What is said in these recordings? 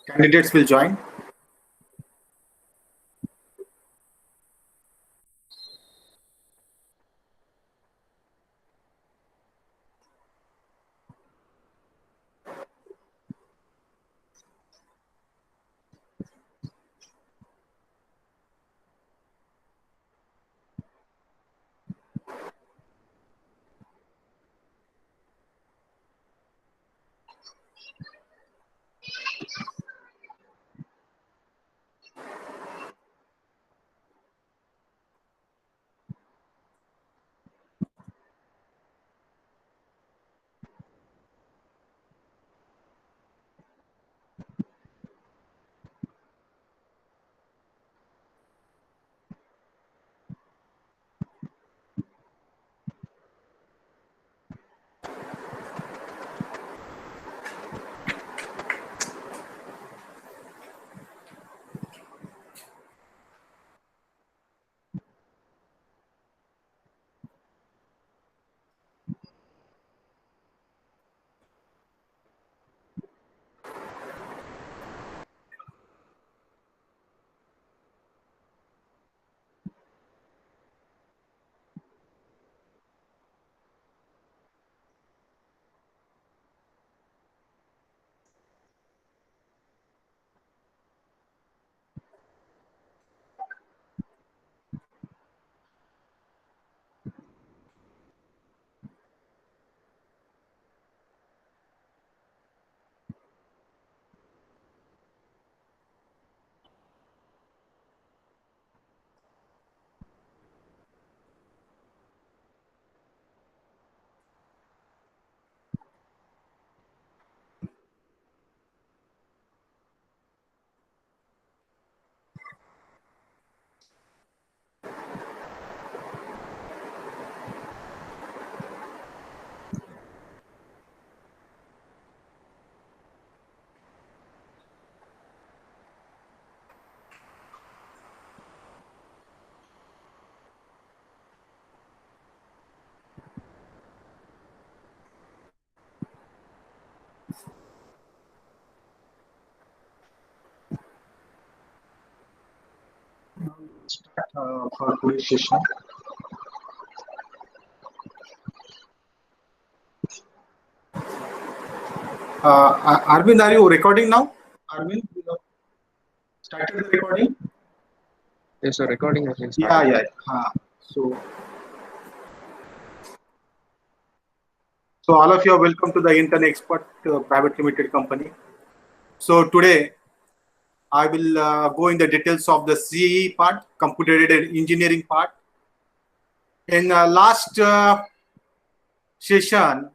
Candidates will join. Start for today's session. Arvind, are you recording now? Arvind, you have started the recording? Yes, sir. Recording has been Yeah, started. yeah. So all of you are welcome to the Intern Expert Private Limited Company. So today I will go in the details of the CE part, computer-aided engineering part. In last session,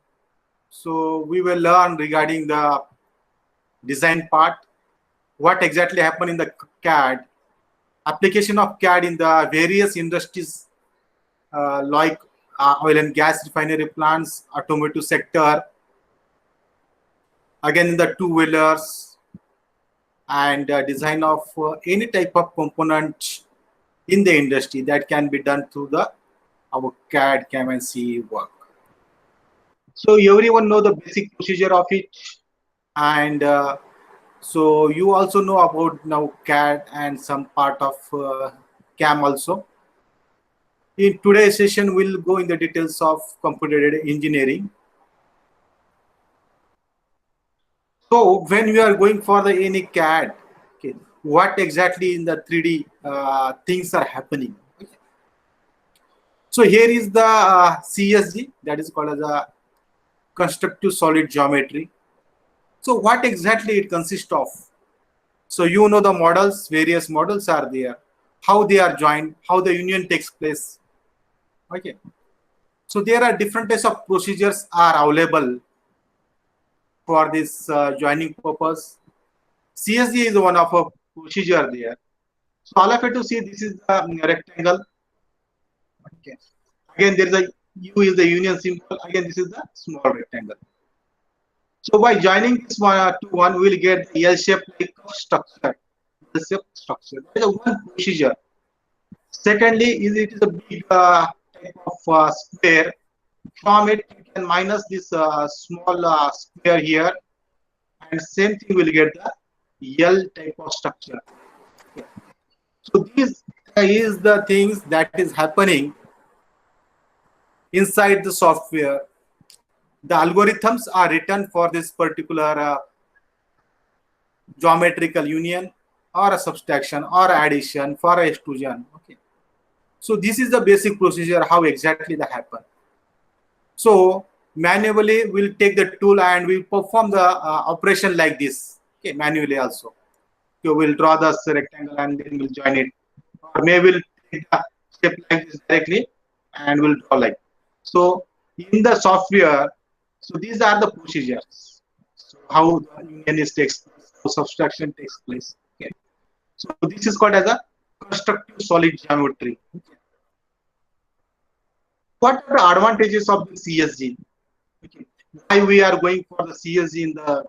so we will learn regarding the design part, what exactly happened in the CAD, application of CAD in the various industries like oil and gas refinery plants, automotive sector, again in the two-wheelers, and design of any type of component in the industry that can be done through the our CAD, CAM, and CE work. So everyone know the basic procedure of it, and so you also know about now CAD and some part of CAM also. In today's session, we'll go in the details of computer-aided engineering. So when we are going for the any CAD, okay, what exactly in the 3D things are happening? Okay. So here is the CSG, that is called as a constructive solid geometry. So what exactly it consists of? So you know the models, various models are there, how they are joined, how the union takes place. Okay. So there are different types of procedures are available for this joining purpose. CSG is one of a procedure there. So all of you to see this is the rectangle. Okay. Again, there is a U is the union symbol. Again, this is the small rectangle. So by joining this one to one, we will get the L-shaped like structure. L-shaped structure. That is one procedure. Secondly, it is a big type of square. From it, you can minus this small square here, and same thing will get the L type of structure. Okay. So these is the things that is happening inside the software. The algorithms are written for this particular geometrical union or a subtraction or addition for a exclusion. Okay. So this is the basic procedure how exactly that happen. So manually we'll take the tool and we'll perform the operation like this. Okay, manually also. You will draw the rectangle and then we'll join it. Or maybe we'll take the step like this directly and we'll draw like. So in the software, so these are the procedures. So how the union is takes place, how subtraction takes place. Okay. So this is called as a constructive solid geometry. Okay. What are the advantages of the CSG? Okay. Why we are going for the CSG in the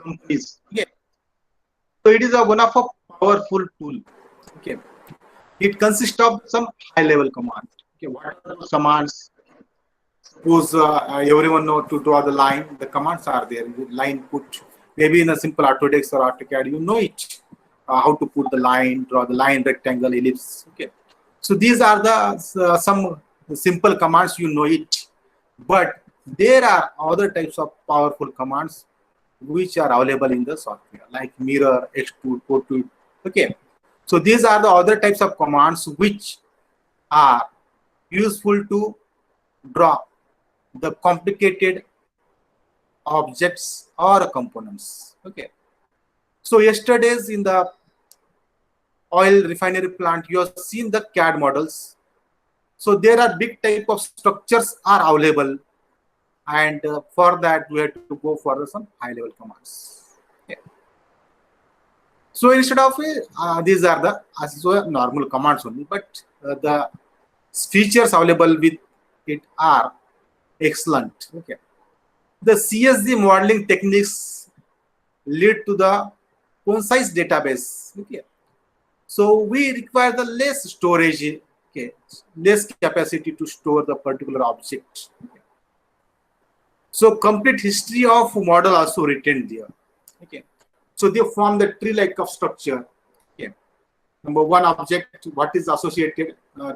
companies? Okay. So it is a one of a powerful tool. Okay. It consists of some high-level commands. Okay. What are those commands? Suppose everyone know to draw the line. The commands are there. Line put maybe in a simple Autodesk or AutoCAD. You know it. How to put the line, draw the line, rectangle, ellipse. Okay. So these are the some simple commands. You know it. But there are other types of powerful commands which are available in the software, like mirror, extrude, protrude. Okay. So these are the other types of commands which are useful to draw the complicated objects or components. Okay. So yesterday's in the oil refinery plant, you have seen the CAD models. So there are big type of structures are available, and for that we have to go for some high level commands. Okay. So instead of these are the normal commands only, but the features available with it are excellent. Okay. The CSG modeling techniques lead to the concise database. Okay. So we require the less storage, okay, less capacity to store the particular object. Okay. So complete history of model also written there. Okay. So they form the tree-like of structure. Okay. Number one object, what is associated,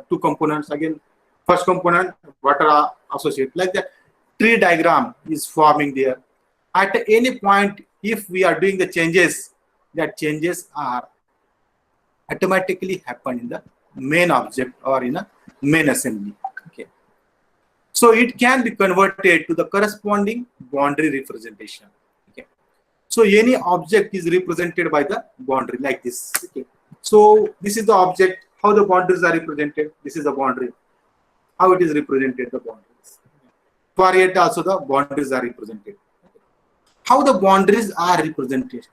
two components. Again, first component, what are associated. Like that tree diagram is forming there. At any point, if we are doing the changes, that changes are automatically happen in the main object or in a main assembly. Okay. So it can be converted to the corresponding boundary representation. Okay. So any object is represented by the boundary like this. Okay. So this is the object, how the boundaries are represented. This is the boundary, how it is represented, the boundaries. For it also the boundaries are represented. How the boundaries are represented.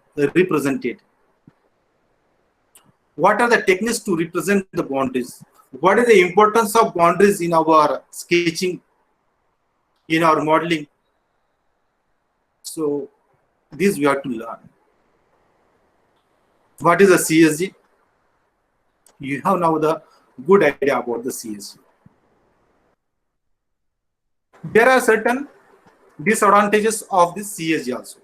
What are the techniques to represent the boundaries? What is the importance of boundaries in our sketching, in our modeling? So this we have to learn. What is a CSG? You have now the good idea about the CSG. There are certain disadvantages of this CSG also.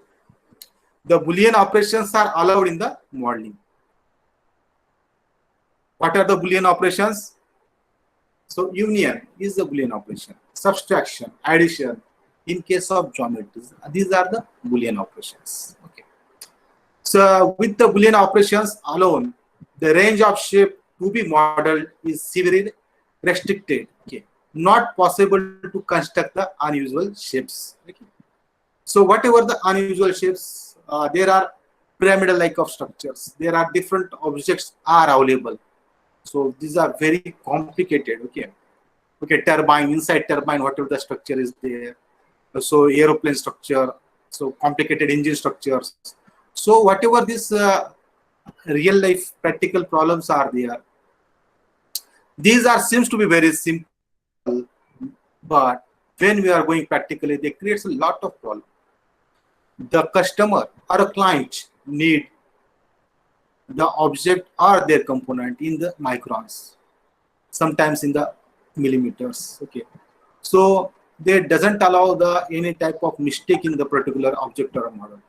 The Boolean operations are allowed in the modeling. What are the Boolean operations? So union is the Boolean operation. Subtraction, addition, in case of geometries, these are the Boolean operations. Okay. So with the Boolean operations alone, the range of shape to be modeled is severely restricted. Okay. Not possible to construct the unusual shapes. Okay. So whatever the unusual shapes, there are pyramidal like of structures. There are different objects are available. So these are very complicated. Okay. Okay, turbine, inside turbine, whatever the structure is there. So aeroplane structure, so complicated engine structures. So whatever this real life practical problems are there, these are seems to be very simple, but when we are going practically, they creates a lot of problem. The customer or a client need the object or their component in the microns, sometimes in the millimeters. Okay, so they doesn't allow the any type of mistake in the particular object or model.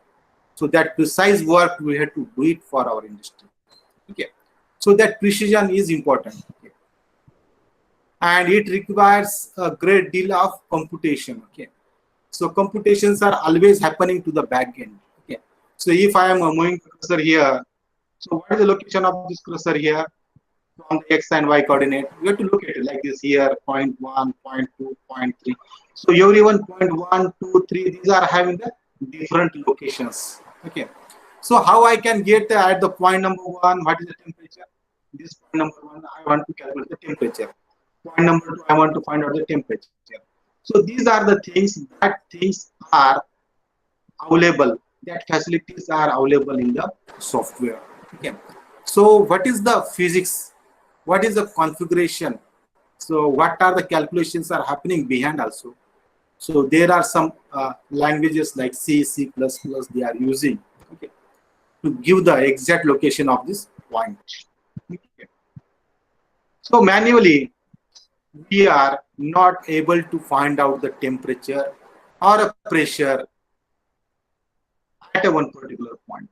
So that precise work we have to do it for our industry. Okay. So that precision is important. Okay. And it requires a great deal of computation. Okay. So computations are always happening to the back end. Okay. So if I am moving cursor here, so what is the location of this cursor here? On the x and y coordinate, we have to look at it like this here, point 1, point 2, point 3. So every one point 1, 2, 3, these are having the different locations. Okay. So how I can get at the point number 1, what is the temperature? This point number 1, I want to calculate the temperature. Point number 2, I want to find out the temperature. So these are the things are available, that facilities are available in the software. Okay. So what is the physics? What is the configuration? So what are the calculations are happening behind also? So there are some languages like C, C++ they are using, okay, to give the exact location of this point. Okay. So manually, we are not able to find out the temperature or a pressure at a one particular point.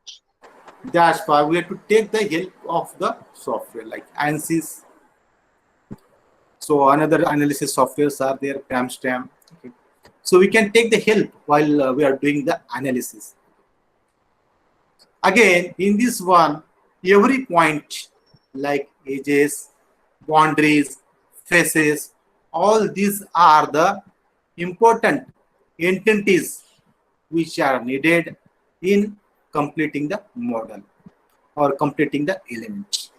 That's why we have to take the help of the software like ANSYS. So another analysis softwares are there, PAMSTAM. Okay. So we can take the help while we are doing the analysis. Again, in this one, every point like edges, boundaries, faces, all these are the important entities which are needed in completing the model or completing the element.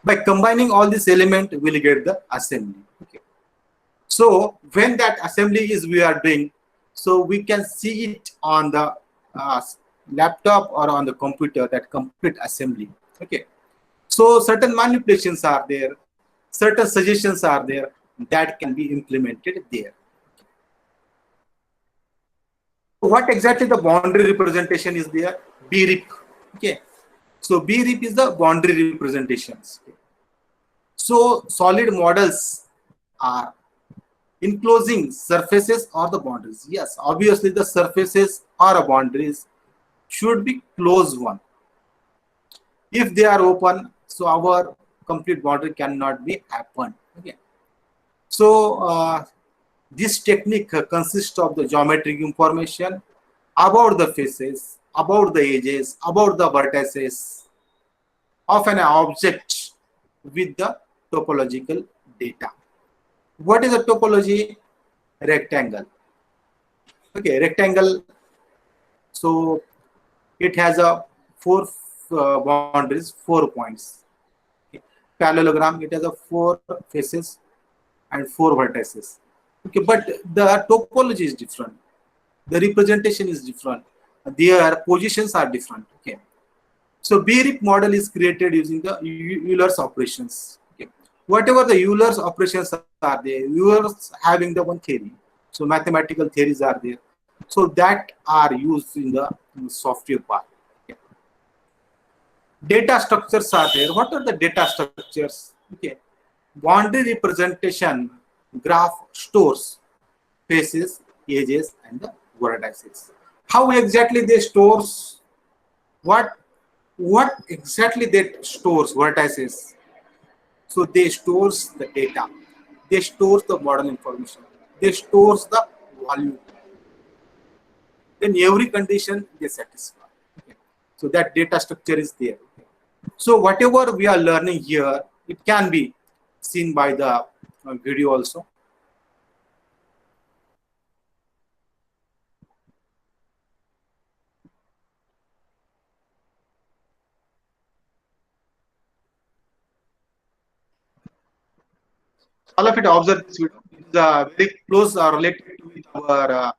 By combining all these elements, we'll get the assembly. Okay. So when that assembly is we are doing, so we can see it on the laptop or on the computer, that complete assembly. Okay. So certain manipulations are there, certain suggestions are there that can be implemented there. So what exactly the boundary representation is there? BRIP. Okay. So BRIP is the boundary representations. Okay. So solid models are enclosing surfaces or the boundaries. Yes, obviously the surfaces or boundaries should be closed one. If they are open, so our complete boundary cannot be happen. Okay. So this technique consists of the geometric information about the faces, about the edges, about the vertices of an object with the topological data. What is a topology? Rectangle. Okay, rectangle. So it has a four boundaries, 4 points. Okay. Parallelogram, it has a 4 faces and 4 vertices. Okay, but the topology is different. The representation is different. Their positions are different. Okay. So BRIP model is created using the Euler's operations. Okay. Whatever the Euler's operations are there, Euler's having the one theory. So mathematical theories are there. So that are used in the software part. Okay. Data structures are there. What are the data structures? Okay. Boundary representation graph stores faces, edges, and the vertices. How exactly they stores? What exactly they stores vertices? So they stores the data, they stores the model information, they stores the value. Then every condition they satisfy. Okay. So that data structure is there. Okay. So whatever we are learning here, it can be seen by the video also. All of it observe this video. It is very close related to with our oil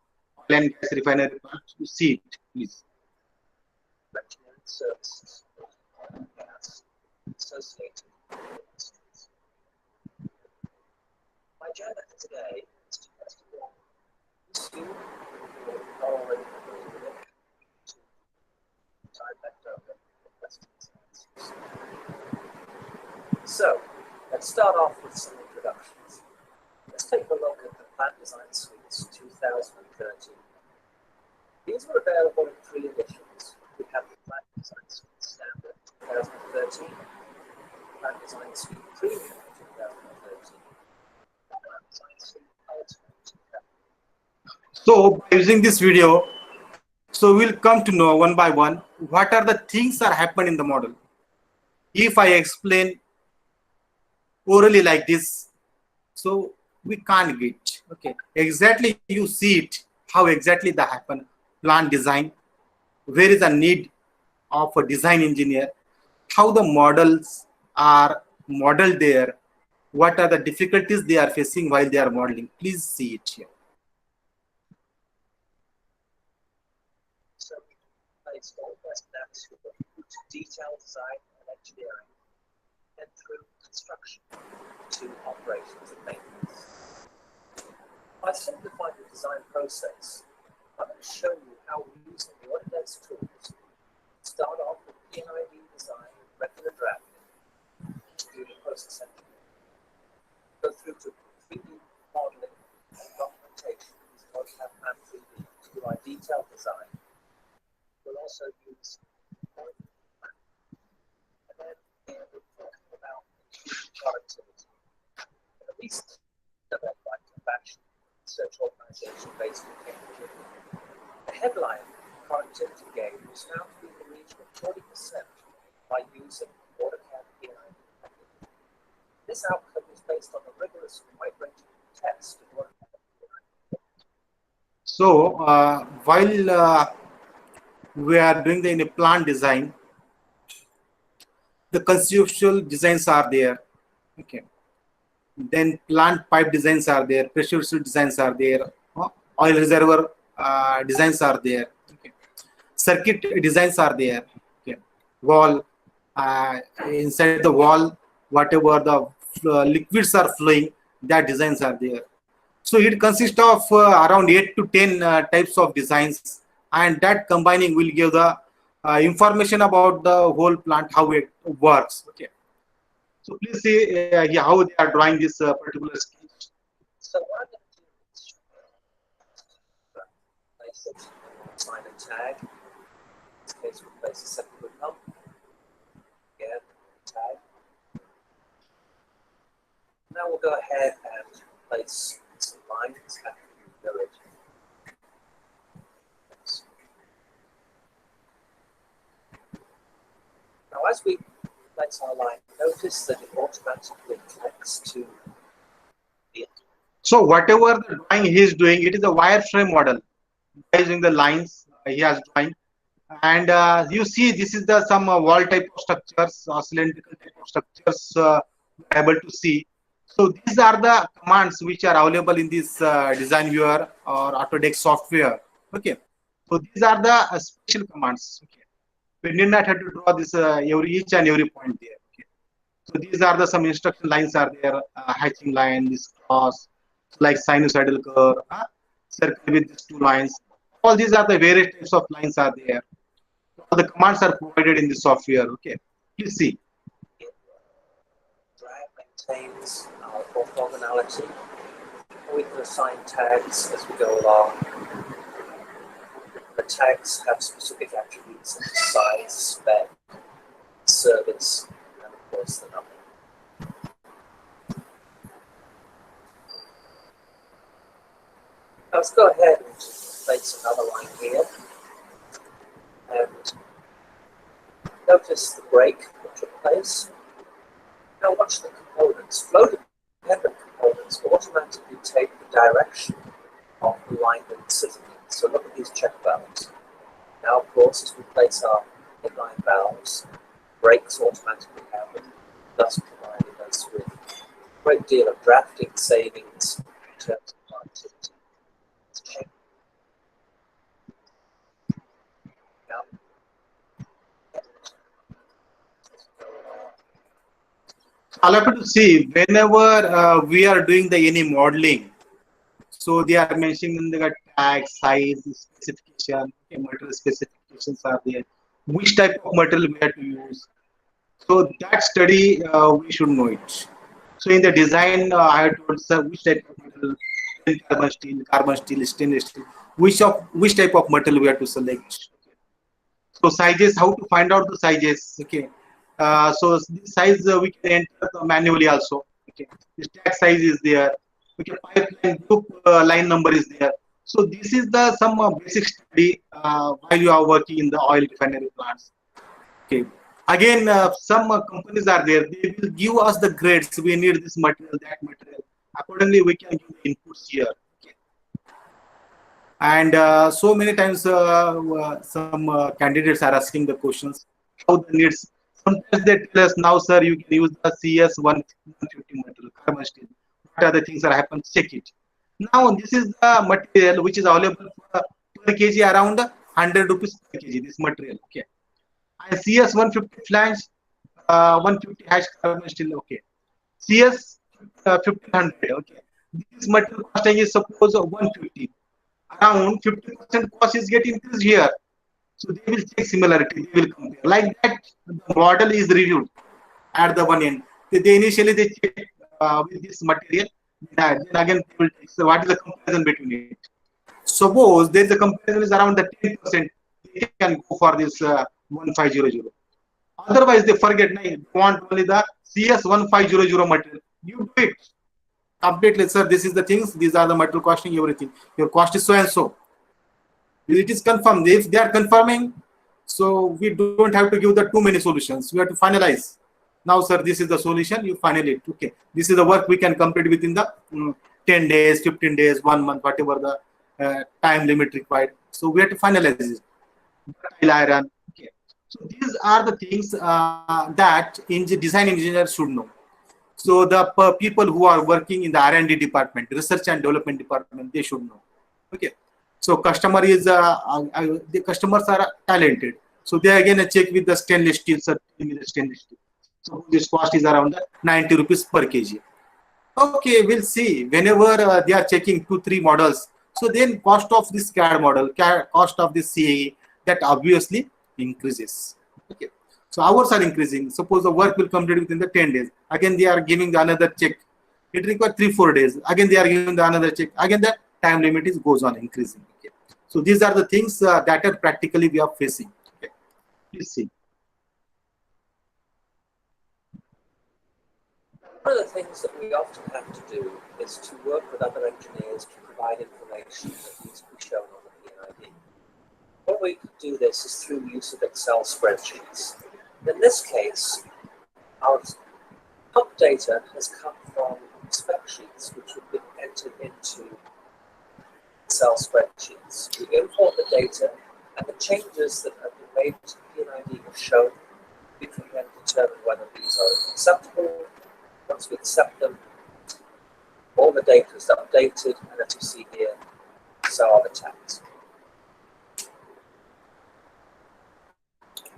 and gas refinery plant. You see it, please. Services, oil and gas, associated industries. My agenda for today is to first of all assume you're not already familiar with it, to time left over for questions and answers. So, let's start off with some introductions. Let's take a look at the Plant Design Suites 2013. These were available in 3 editions, we have the Plant Design Suite Standard 2013, Plant Design Suite Premium 2013, Plant Design Suite Ultimate 2013. So by using this video, so we'll come to know one by one what are the things that happen in the model. If I explain orally like this, so we can't get okay exactly you see it how exactly that happen. Plant design, where is a need of a design engineer, how the models are modeled there, what are the difficulties they are facing while they are modeling. Please see it here. So it's all best to detailed design and engineering, and through construction to operations and maintenance. By simplifying the design process, I'm going to show you how using the Autodesk tools, start off with PID design and regular drafting, do the process engineering, go through to 3D modeling and documentation using AutoCAD and 3D to do our detailed design. We'll also use OIP Day, and then here we're talking about increasing productivity. And at least developed by compaction research organization based in Cambridge. The headline productivity gain was found to be in the region of 40% by using AutoCAD PID. This outcome is based on a rigorous and wide-ranging test of AutoCAD PID. So while we are doing the in a plant design, the conceptual designs are there. Okay. Then plant pipe designs are there, pressure vessel designs are there, oil reservoir designs are there. Okay. Circuit designs are there. Okay. Wall, inside the wall, whatever the liquids are flowing, that designs are there. So it consists of around 8 to 10 types of designs, and that combining will give the information about the whole plant, how it works. Okay. So please see how they are drawing this particular sketch. So what I'm going to do is place it, assign a tag. In this case, we'll place a secondary pump. Again, tag. Now we'll go ahead and place some lines after we do it. Now, as we place our line, notice that it automatically connects to the. So whatever the drawing he is doing, it is a wireframe model using the lines he has drawing. And you see this is the some wall type of structures, cylindrical type of structures able to see. So these are the commands which are available in this design viewer or Autodesk software. Okay. So these are the special commands. Okay. We need not have to draw this each and every point there. Okay. So these are the some instruction lines are there, hatching line, this cross, like sinusoidal curve, circle with these two lines. All these are the various types of lines are there. All the commands are provided in the software. Okay, please see. Drag maintains our orthogonality. We can assign tags as we go along. The tags have specific attributes such as size, spec, service, and of course the number. Now let's go ahead and place another line here. And notice the break that took place. Now watch the components. Flow-dependent components automatically take the direction of the line that it's sitting in. So look at these check valves. Now, of course, as we place our inline valves, brakes automatically happen, thus providing us with a great deal of drafting savings in terms of productivity. Now, I'll have to see whenever we are doing the any modeling. So they are mentioning the tag, size, specification, okay, material specifications are there. Which type of material we have to use. So that study we should know it. So in the design, I have told which type of material, carbon steel, stainless steel, which type of material we have to select. So sizes, how to find out the sizes? Okay. So this size we can enter manually also. Okay. The stack size is there. Okay. Pipeline group line number is there. So this is the some basic study while you are working in the oil refinery plants. Okay. Again, some companies are there. They will give us the grades. We need this material, that material. Accordingly, we can give the inputs here. Okay. And so many times, some candidates are asking the questions how the needs. Sometimes they tell us now, sir, you can use the CS 150 material, carbon steel. What are the things that happen? Check it. Now, this is the material which is available for, per kg around 100 rupees per kg. This material. Okay. And CS 150 flange, 150 hash carbon steel. Okay. CS 1500. Okay. This material costing is suppose 150. Around 50% cost is get increased here. So they will check similarity, they will compare. Like that, the model is reviewed at the one end. They initially they check with this material, then again they will take. So what is the comparison between it? Suppose there is a comparison is around the 10%, they can go for this 1500. Otherwise, they forget. They want only the CS 1500 material. You do it completely, sir. This is the things. These are the material costing. Everything. Your cost is so and so. It is confirmed. If they are confirming, so we don't have to give the too many solutions. We have to finalize. Now, sir, this is the solution. You final it. Okay. This is the work we can complete within the 10 days, 15 days, 1 month, whatever the time limit required. So we have to finalize it. Ductile iron. Okay. So these are the things that design engineers should know. So the people who are working in the R&D department, research and development department, they should know. Okay. So customer is the customers are talented. So they again check with the stainless steel, sir, with the stainless steel. So this cost is around 90 rupees per kg. Okay, we'll see. Whenever they are checking 2, 3 models, so then cost of this CAD model, cost of this CAE, that obviously increases. Okay. So hours are increasing. Suppose the work will complete within the 10 days. Again, they are giving the another check. It requires 3, 4 days. Again, they are giving the another check. Again, the time limit is goes on increasing. Okay. So these are the things that are practically we are facing. Okay. Please see. One of the things that we often have to do is to work with other engineers to provide information that needs to be shown on the PNID. One way to do this is through use of Excel spreadsheets. In this case, our top data has come from spec sheets which have been entered into Excel spreadsheets. We import the data and the changes that have been made to the PNID are shown. We can then determine whether these are acceptable. Once we accept them, all the data is updated, and as you see here, so are the tags.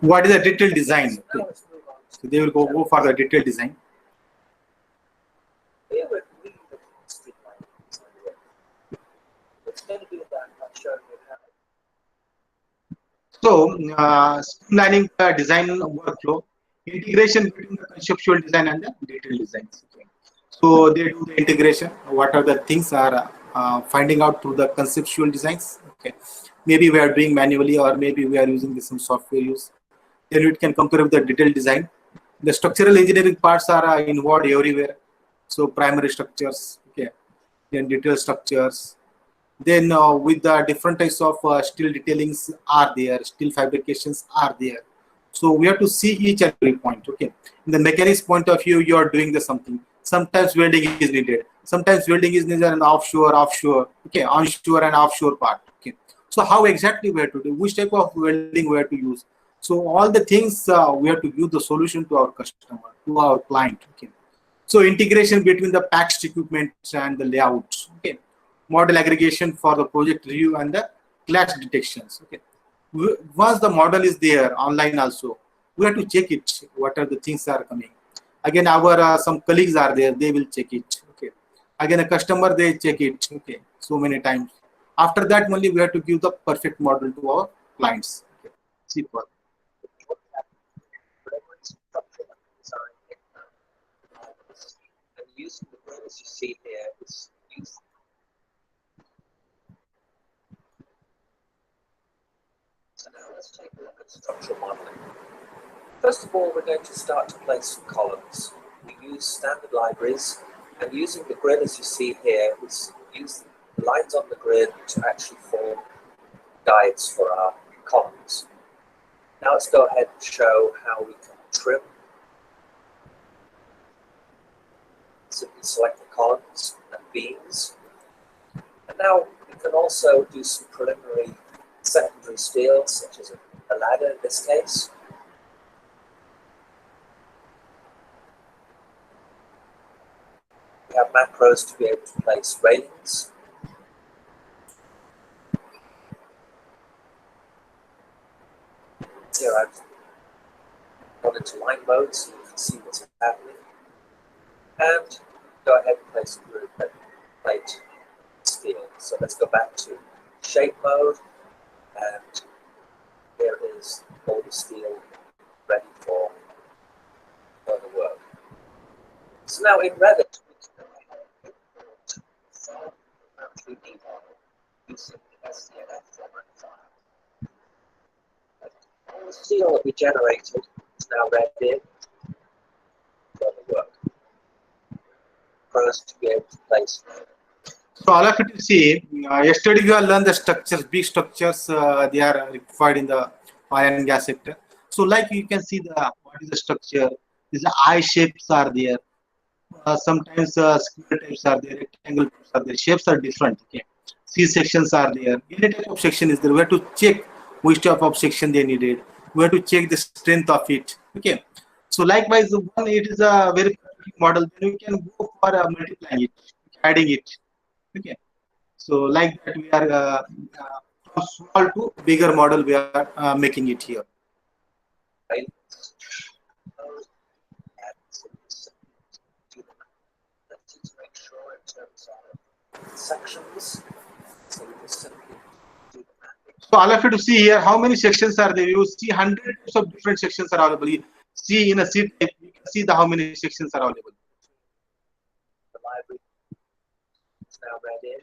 What is the detailed design? So now let's move on to So they will go for the detailed design. here we're really looking at streamlining design work. It's going to do that by showing you how. So, streamlining the design workflow, integration between the conceptual design and the detailed designs. Okay. So, they do the integration. What are the things are finding out through the conceptual designs? Okay. Maybe we are doing manually, or maybe we are using some software use. Then it can compare with the detailed design. The structural engineering parts are involved everywhere. So, primary structures, okay, then detailed structures, then with the different types of steel detailings are there, steel fabrications are there. So we have to see each and every point. Okay, in the mechanics point of view, you are doing the something. Sometimes welding is needed. Sometimes welding is needed an offshore. Okay, onshore and offshore part. Okay, so how exactly we have to do? Which type of welding we have to use? So all the things we have to give the solution to our customer, to our client. Okay, so integration between the packaged equipment and the layout. Okay, model aggregation for the project review and the clash detections. Okay, once the model is there online also, we have to check it. What are the things are coming? Again, our some colleagues are there. They will check it. Okay. Again, a customer they check it. Okay. So many times. After that, only we have to give the perfect model to our clients. Okay. See for. Whatever instruction and design and using the rules you see here is So now let's take a look at structural modeling. First of all, we're going to start to place some columns. We use standard libraries, and using the grid as you see here, we use the lines on the grid to actually form guides for our columns. Now let's go ahead and show how we can trim. Simply select the columns and beams. And now we can also do some preliminary secondary steel, such as a ladder in this case. We have macros to be able to place railings. Here I've gone into line mode so you can see what's happening. And go ahead and place a group and plate steel. So let's go back to shape mode, and here is all the steel ready for further work. So now in Revit, we can go ahead and import from our 3D model using the SDNF format file. All the steel that we generated is now ready for the work for us to be able to place. So all of it you see, yesterday you have learned the structures, big structures, they are required in the oil and gas sector. So like you can see the what is the structure, these eye shapes are there, sometimes square types are there, rectangle types are there, shapes are different. Okay, C sections are there, any type of section is there. We have to check which type of section they needed. We have to check the strength of it. Okay, so likewise, one it is a very specific model, then we can go for multiplying it, adding it. Okay, so like that we are from small to bigger model we are making it here. Right? To make sure in terms of sections, so we just simply do the mapping. So all of you to see here how many sections are there. You see hundreds of different sections are available. You see in a C type, you can see the how many sections are available. The library is now ready.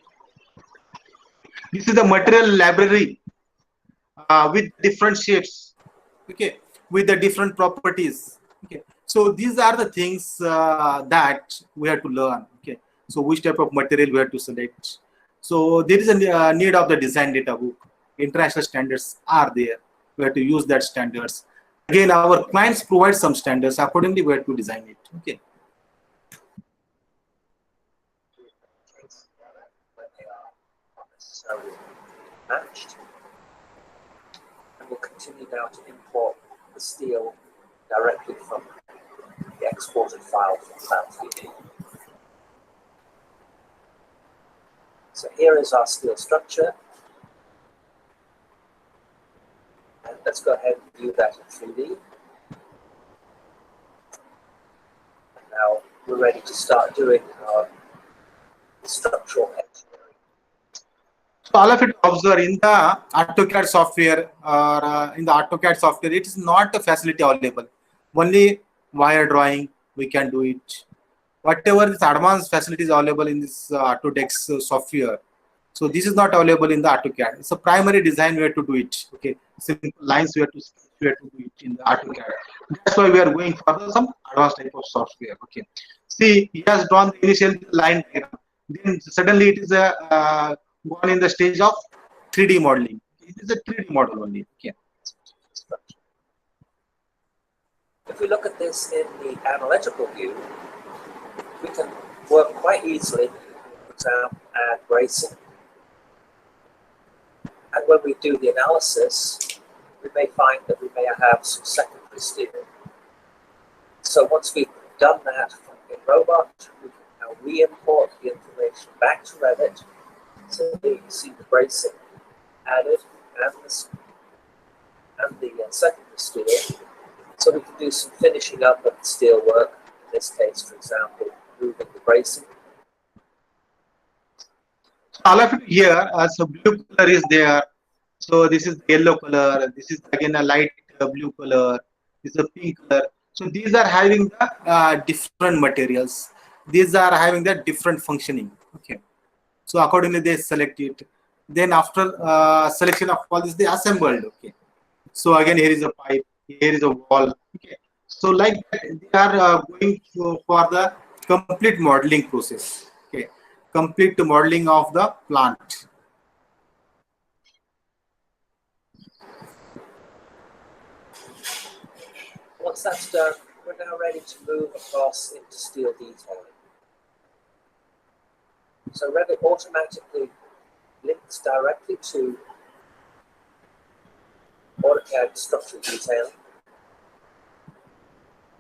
This is the material library with different shapes. Okay, with the different properties. Okay, so these are the things that we have to learn. Okay, so which type of material we have to select. So there is a need of the design data book. International standards are there. We have to use that standards. Again, our clients provide some standards. Accordingly, we have to design it. Okay. When they are not necessarily matched. And we'll continue now to import the steel directly from the exported file from Cloud 3D. So here is our steel structure. And let's go ahead and view that in 3D. And now we're ready to start doing our structural engineering. So all of it observe in the AutoCAD software or in the AutoCAD software, it is not a facility available. Only wire drawing we can do it. Whatever is advanced facilities available in this Autodesk software, so this is not available in the AutoCAD. It's a primary design we have to do it. Okay, simple lines we have to do it in the AutoCAD. That's why we are going for some advanced type of software. Okay, see, he has drawn the initial line diagram. Then suddenly it is gone in the stage of 3D modeling. It is a 3D model only. Okay. If we look at this in the analytical view, we can work quite easily, for example, add bracing. And when we do the analysis, we may find that we may have some secondary steel. So once we've done that in Robot, we can now re-import the information back to Revit. So here you can see the bracing added and the secondary steel. So we can do some finishing up of the steel work. In this case, for example, moving the bracing. So all of it here, so blue color is there. So this is the yellow color. This is again a light blue color. This is a pink color. So these are having the different materials. These are having the different functioning. Okay. So accordingly they select it. Then after selection of all this, they assembled. Okay. So again, here is a pipe, here is a wall. Okay. So like that, they are going for the complete modeling process. Okay, complete modeling of the plant. Once that's done, we're now ready to move across into steel detailing. So Revit automatically links directly to AutoCAD structural detailing.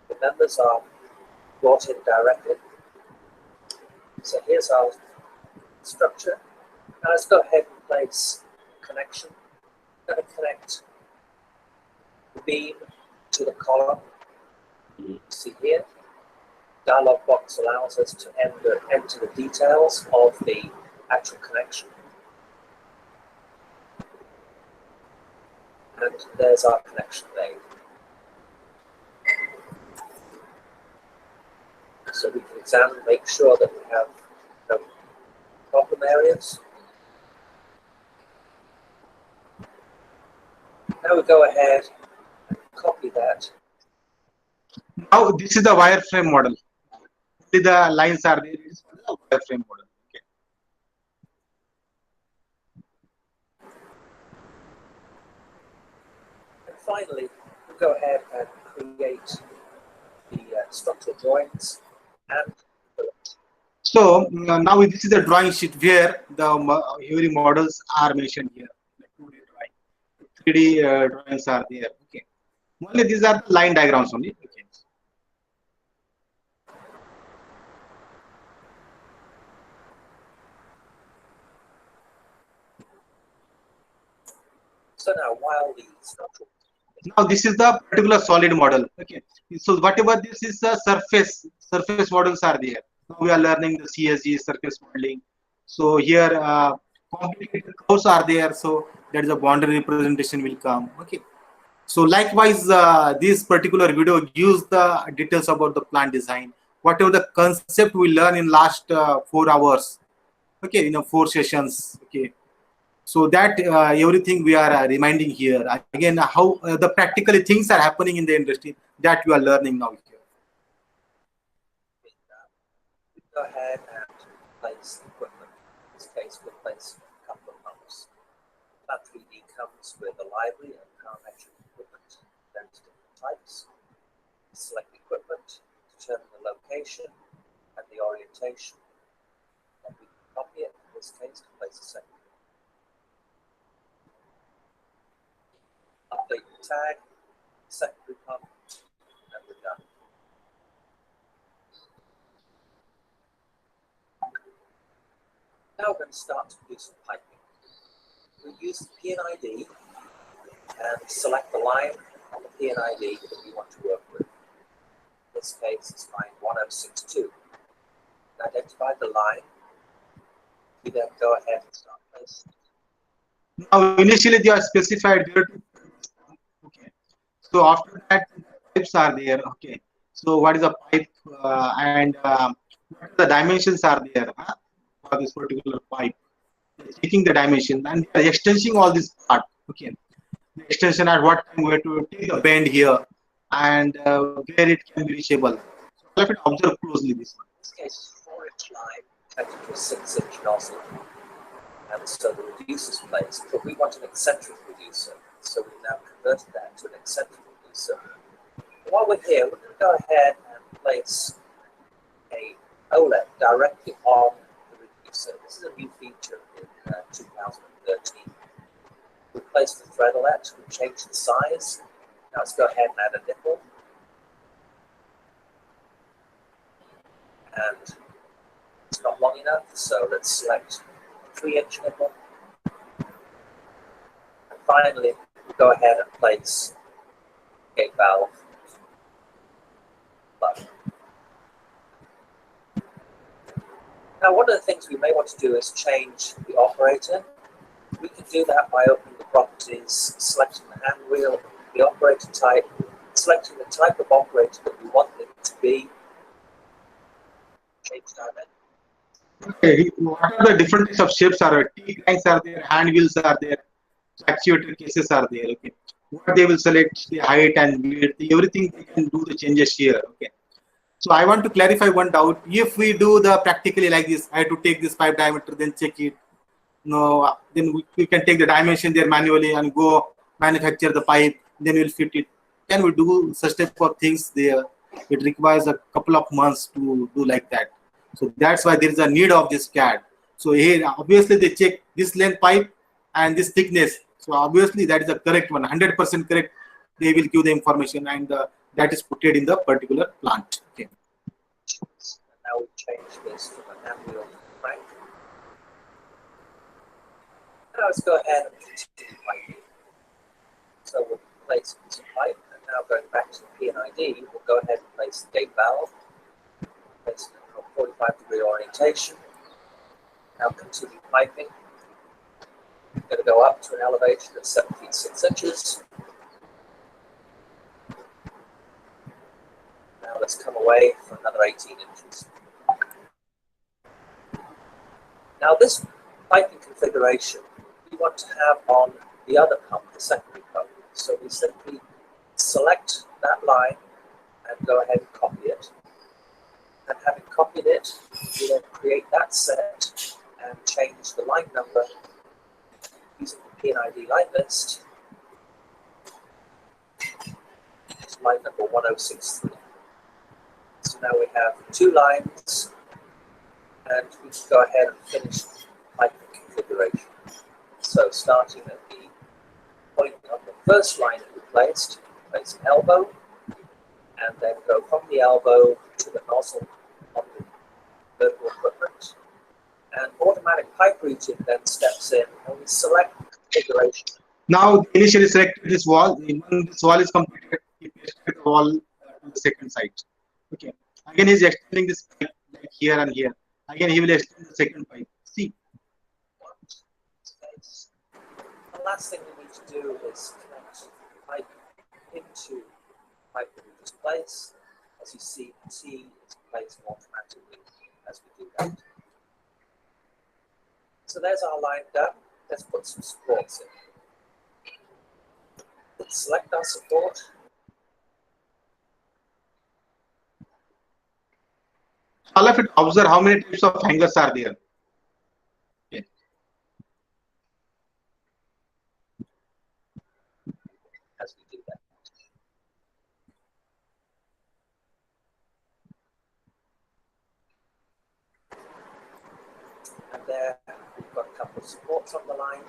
The members are brought in directly. So here's our structure. Now let's go ahead and place connection. I'm going to connect the beam to the column. See here, dialog box allows us to enter the details of the actual connection. And there's our connection made. So we can examine, make sure that we have no problem areas. Now we go ahead and copy that. Now this is the wireframe model. See the lines are there. It is the wireframe model. Okay. And finally, we go ahead and create the structural drawings and So now this is the drawing sheet where the every models are mentioned here. Like 2D drawing, 3D drawings are there. Okay. Only these are the line diagrams only. Okay. so now while the structural Now this is the particular solid model. Okay. So whatever this is the surface models are there. Now we are learning the CSG surface modeling. So here complicated curves are there. So that is a boundary representation will come. Okay. So likewise, this particular video gives the details about the plant design. Whatever the concept we learn in last 4 hours. Okay, 4 sessions. Okay, so that everything we are reminding here again how the practically things are happening in the industry that you are learning now here. we go ahead and place equipment. In this case, we'll place a couple of pumps. Plant 3D comes with a library of parametric equipment, various different types. Select equipment, determine the location and the orientation, and we can copy it, in this case, to place a second. Update the tag, secondary pump, and we're done. Now we're going to start to do some piping. We use the PNID and select the line on the PNID that we want to work with. In this case, it's line 1062. Identify the line. We then go ahead and start placing. Now initially they are specified where to. Okay, so after that pipes are there. Okay, so what is a pipe and what the dimensions are there for this particular pipe, taking the dimension and they are extending all this part. Okay, the extension at what time we have to take a bend here and where it can be reachable. So I have to observe closely this one. In this case, 4-inch line connected to a 6-inch nozzle. And so the reducer is placed, but we want an eccentric reducer. So we've now converted that to an eccentric reducer. While we're here, we're going to go ahead and place a OLED directly on the reducer. This is a new feature in 2013. We place the threadlet, we change the size. Now let's go ahead and add a nipple. And it's not long enough, so let's select 3-inch nipple. And finally, we go ahead and place gate valve plug. Now, one of the things we may want to do is change the operator. We can do that by opening the properties, selecting the hand wheel, the operator type, selecting the type of operator that we want it to be, change dimension. Okay, what are the different types of shapes are there? T lines are there, hand wheels are there, actuator cases are there. Okay, what they will select, the height and width, everything they can do the changes here. Okay. So I want to clarify one doubt. If we do the practically like this, I have to take this pipe diameter, then check it. No, then we can take the dimension there manually and go manufacture the pipe. Then we'll fit it. Can we do such type of things there? It requires a couple of months to do like that. So that's why there is a need of this CAD. So here, obviously, they check this length pipe and this thickness. So obviously, that is the correct one, 100% correct. They will give the information, and that is put in the particular plant. Okay. Now we've changed this from a manual crank. Now let's go ahead and continue piping. So we'll place some pipe, and now going back to the P&ID, we'll go ahead and place the gate valve, place it in a 45-degree orientation. Now continue piping. We're going to go up to an elevation of 7 feet 6 inches. Now let's come away for another 18 inches. Now this piping configuration we want to have on the other pump, the secondary pump. So we simply select that line and go ahead and copy it. And having copied it, we then create that set and change the line number using the P&ID line list. It's line number 1063. So now we have 2 lines, and we can go ahead and finish piping configuration. So starting at the point of the first line that we placed, place an elbow, and then go from the elbow to the nozzle of the vertical equipment. And automatic pipe routing then steps in and we select configuration. Now, initially selected this wall. When this wall is completed, he pasted the wall to the second side. Okay. Again, he's extending this pipe like here and here. Again, he will extend the second pipe. See. The last thing we need to do is connect the pipe into the pipe that we just placed. As you see, T is placed automatically as we do that. So there's our line done. Let's put some supports in. Let's select our support. All of it, observe how many types of hangers are there. Okay. As we do that. And there we've got a couple of supports on the line.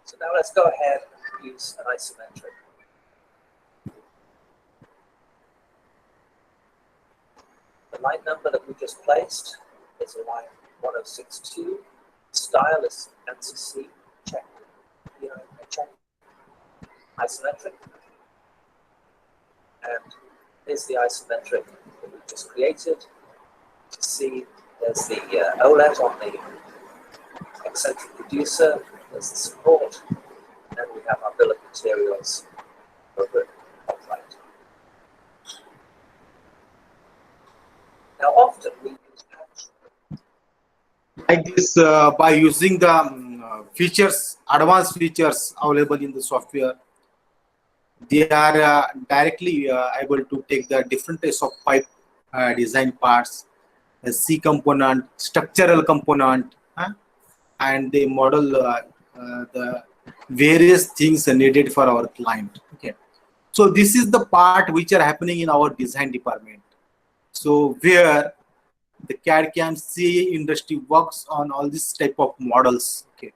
So now let's go ahead and use an isometric. The line number that we just placed is a line 1062. Style is NCC, check. Check. Isometric. And here's the isometric that we just created. To see, there's the OLED on the eccentric reducer, there's the support, and we have our bill of materials over top right. Now often we use Like this, by using the features, advanced features available in the software, they are directly able to take the different types of pipe design parts, the C component, structural component, and they model the various things needed for our client. Okay, so this is the part which are happening in our design department. So where the CAD CAM CA industry works on all this type of models. Okay.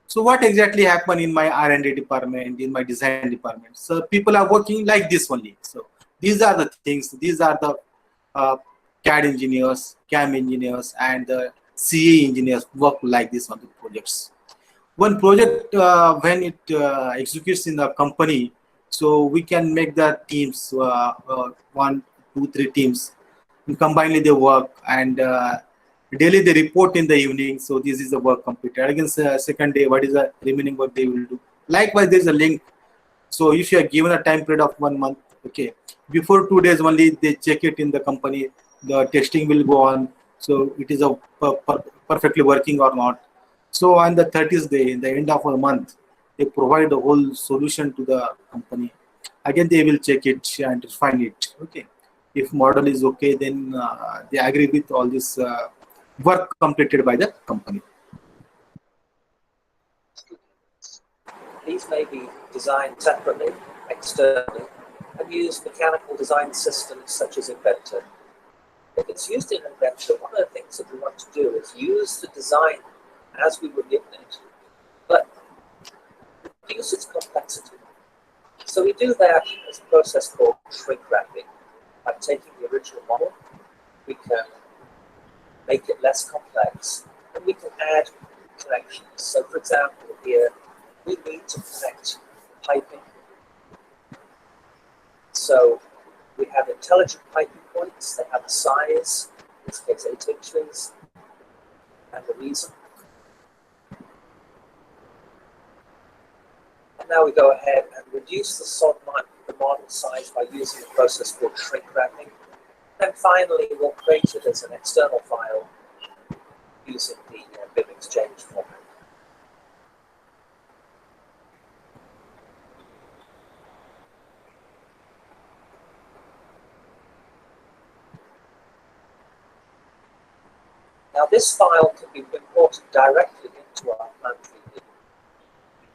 So what exactly happened in my R&D department, in my design department? So people are working like this only. So these are the things. These are the CAD engineers, CAM engineers, and the CA engineers work like this on the projects. One project, when it executes in the company, so we can make the teams 1, 2, 3 teams, and combinedly they work, and daily they report in the evening. So this is the work completed. Again, second day, what is the remaining work they will do? Likewise, there is a link. So if you are given a time period of 1 month, okay, before 2 days only they check it in the company. The testing will go on. So it is a perfectly working or not. So on the 30th day, in the end of a month, they provide a whole solution to the company. Again, they will check it and refine it. Okay, if model is okay, then they agree with all this work completed by the company. These may be designed separately, externally, and use mechanical design systems such as Inventor. If it's used in Inventor, one of the things that we want to do is use the design as we would given it, but reduce its complexity. So we do that as a process called shrink wrapping. By taking the original model, we can make it less complex, and we can add connections. So for example, here, we need to connect piping. So we have intelligent piping points. They have a size, in this case 8 inches, and the reason. And now we go ahead and reduce the model size by using a process called shrink wrapping. And finally, we'll create it as an external file using the BIM exchange format. Now this file can be imported directly into our Plan 3D.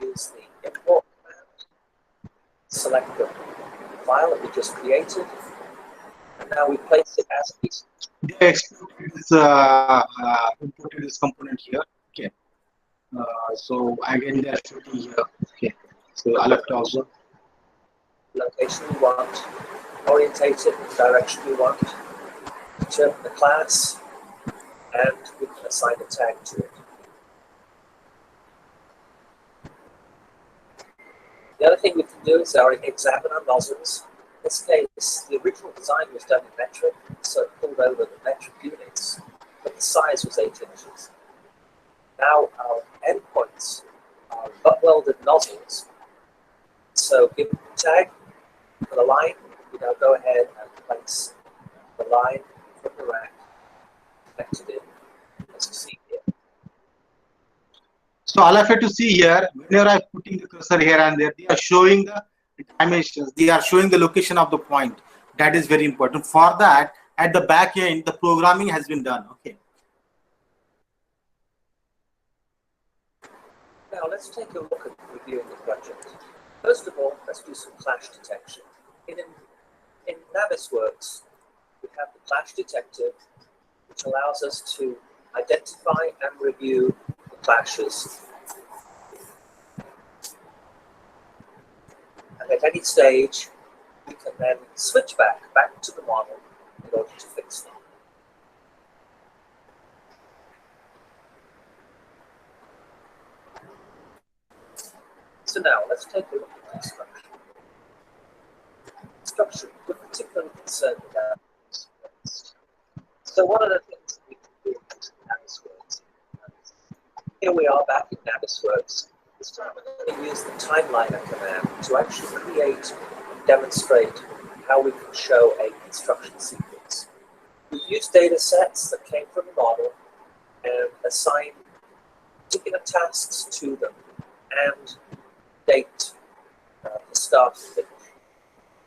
We use the import command, select the file that we just created, and now we place it as a piece. They imported this component here. Okay. So again, they are shooting here. Okay. So I'll have to also Location we want, orientated in the direction we want, determine the class, and we can assign a tag to it. The other thing we can do is examine our nozzles. In this case, the original design was done in metric, so it pulled over the metric units, but the size was 8 inches. Now our endpoints are butt-welded nozzles, so give them the tag for the line. We now go ahead and place the line from the rack connected in, as you see here. So all I have to see here, whenever I'm putting the cursor here and there, they are showing the dimensions, they are showing the location of the point. That is very important. For that, at the back end, the programming has been done. Okay. Now let's take a look at reviewing the project. First of all, let's do some clash detection. In Navisworks, we have the clash detector, which allows us to identify and review the clashes. And at any stage, we can then switch back to the model in order to fix them. So now let's take a look at construction. Construction, we're particularly concerned with that. So one of the things that we can do in Navisworks, here we are back in Navisworks. This time we're going to use the timeliner command to actually create and demonstrate how we can show a construction sequence. We've used data sets that came from the model and assigned particular tasks to them and date the start and finish.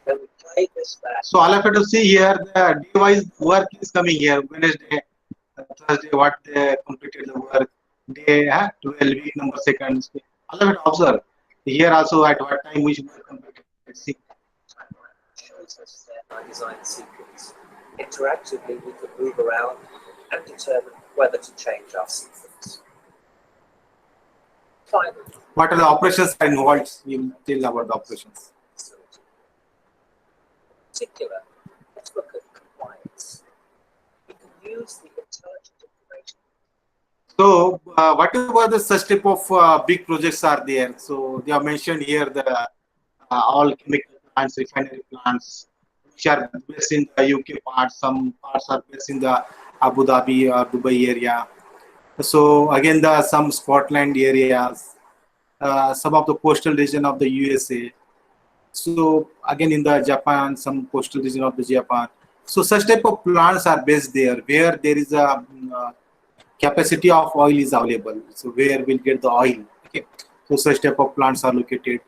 Then we play this back. So all I have to see here, the day-wise work is coming here. Wednesday, Thursday, what they completed the work. Day 12, week number seconds. All I have to observe. Here also at what time which work completed. See. Shows us our design sequence. Interactively, we can move around and determine whether to change our sequence. Finally, What are the operations involved? You tell about the operations. in particular, let's look at compliance. We can use the intelligent information. So, whatever the such type of big projects are there, so they are mentioned here the all chemical plants, refinery plants, which are based in the UK part. Some parts are based in the Abu Dhabi or Dubai area. So again, the some Scotland areas, some of the coastal region of the USA. So again, in the Japan, some coastal region of the Japan. So such type of plants are based there, where there is a capacity of oil is available. So where we'll get the oil. Okay. So such type of plants are located.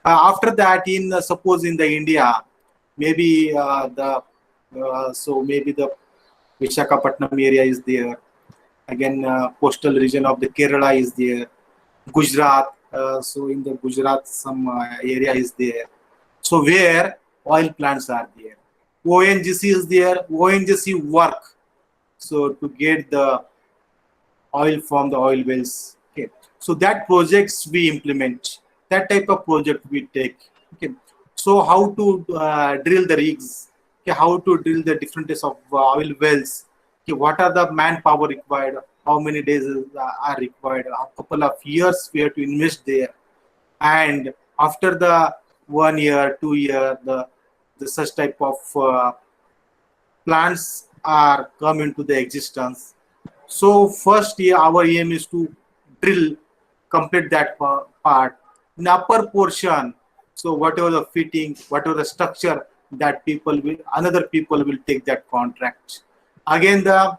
After that, in suppose in the India, maybe maybe the Visakhapatnam area is there. Again, coastal region of the Kerala is there. Gujarat. So in the Gujarat, some area is there. So where oil plants are there. ONGC is there. ONGC work. So to get the oil from the oil wells. Okay. So that projects we implement. That type of project we take. Okay. So how to drill the rigs? Okay. How to drill the different types of oil wells? Okay. What are the manpower required? How many days are required? A couple of years we have to invest there. And after the 1 year, 2 year, the such type of plants are come into the existence. So first year our aim is to drill, complete that part. In upper portion, so whatever the fitting, whatever the structure that people will, another people will take that contract. Again, the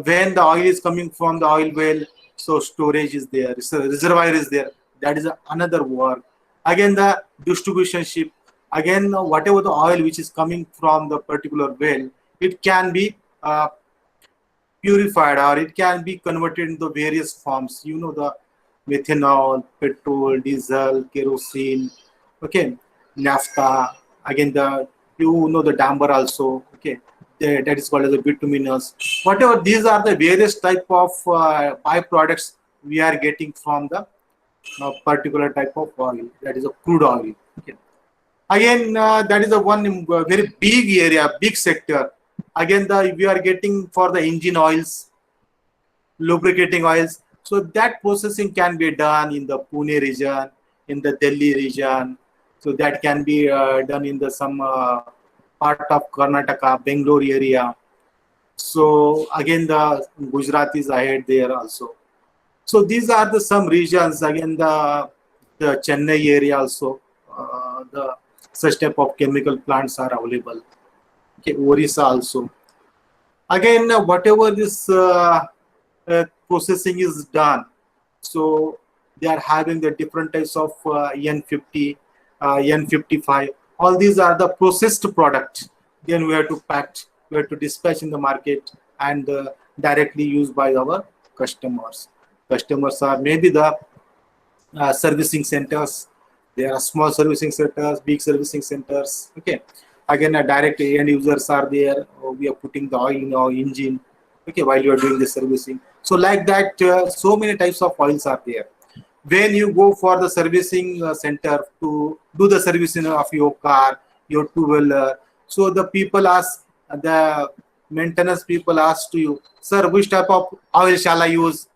when the oil is coming from the oil well, so storage is there, reservoir is there. That is another work. Again, the distribution ship. Again, whatever the oil which is coming from the particular well, it can be purified or it can be converted into various forms. You know, the methanol, petrol, diesel, kerosene, okay, naphtha. Again, the you know the damper also, okay, that is called as a bituminous. Whatever these are the various type of byproducts we are getting from the particular type of oil. That is a crude oil. Okay. Again, that is a one very big area, big sector. Again, the we are getting for the engine oils, lubricating oils. So that processing can be done in the Pune region, in the Delhi region. So that can be done in the some part of Karnataka, Bangalore area. So again, the Gujarat is ahead there also. So these are the some regions. Again, the Chennai area also. The such type of chemical plants are available. Okay, Orissa also. Again, whatever this processing is done, so they are having the different types of N50, N55. All these are the processed product. Then we have to pack, we have to dispatch in the market and directly used by our customers. Customers are maybe the servicing centers. There are small servicing centers, big servicing centers. Okay. Again, direct end users are there. We are putting the oil in our engine. Okay, while you are doing the servicing. So like that, so many types of oils are there. When you go for the servicing center to do the servicing of your car, your two-wheeler, so the people ask, the maintenance people ask to you, sir, which type of oil shall I use?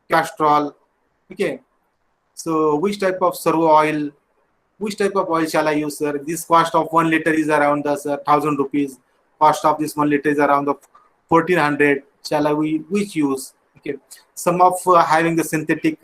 Castrol. Okay, so which type of servo oil, which type of oil shall I use, sir? This cost of 1 liter is around the 1,000 rupees. Cost of this 1 liter is around the 1,400. Shall I which use? Okay. Some of having the synthetic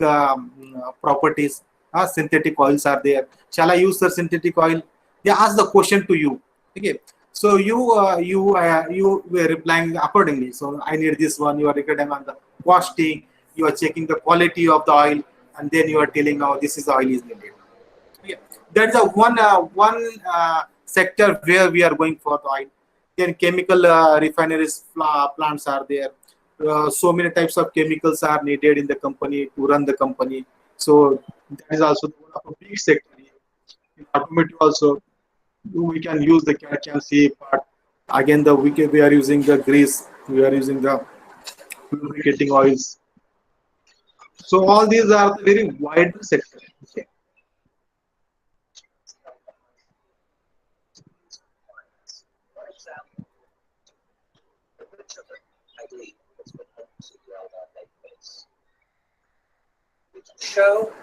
properties, synthetic oils are there. Shall I use the synthetic oil? They ask the question to you. Okay. So you were replying accordingly. So I need this one. You are recording on the costing. You are checking the quality of the oil, and then you are telling now this is the oil is needed. Yeah. That's a one sector where we are going for the oil. Then chemical refineries plants are there. So many types of chemicals are needed in the company to run the company. So that is also one of a big sector. In automotive also, we can use the can part. Again, we are using the grease. We are using the lubricating oils. So all these are the very wide sector. Okay. For example, the picture that I believe has been put to the LDAR database. We can show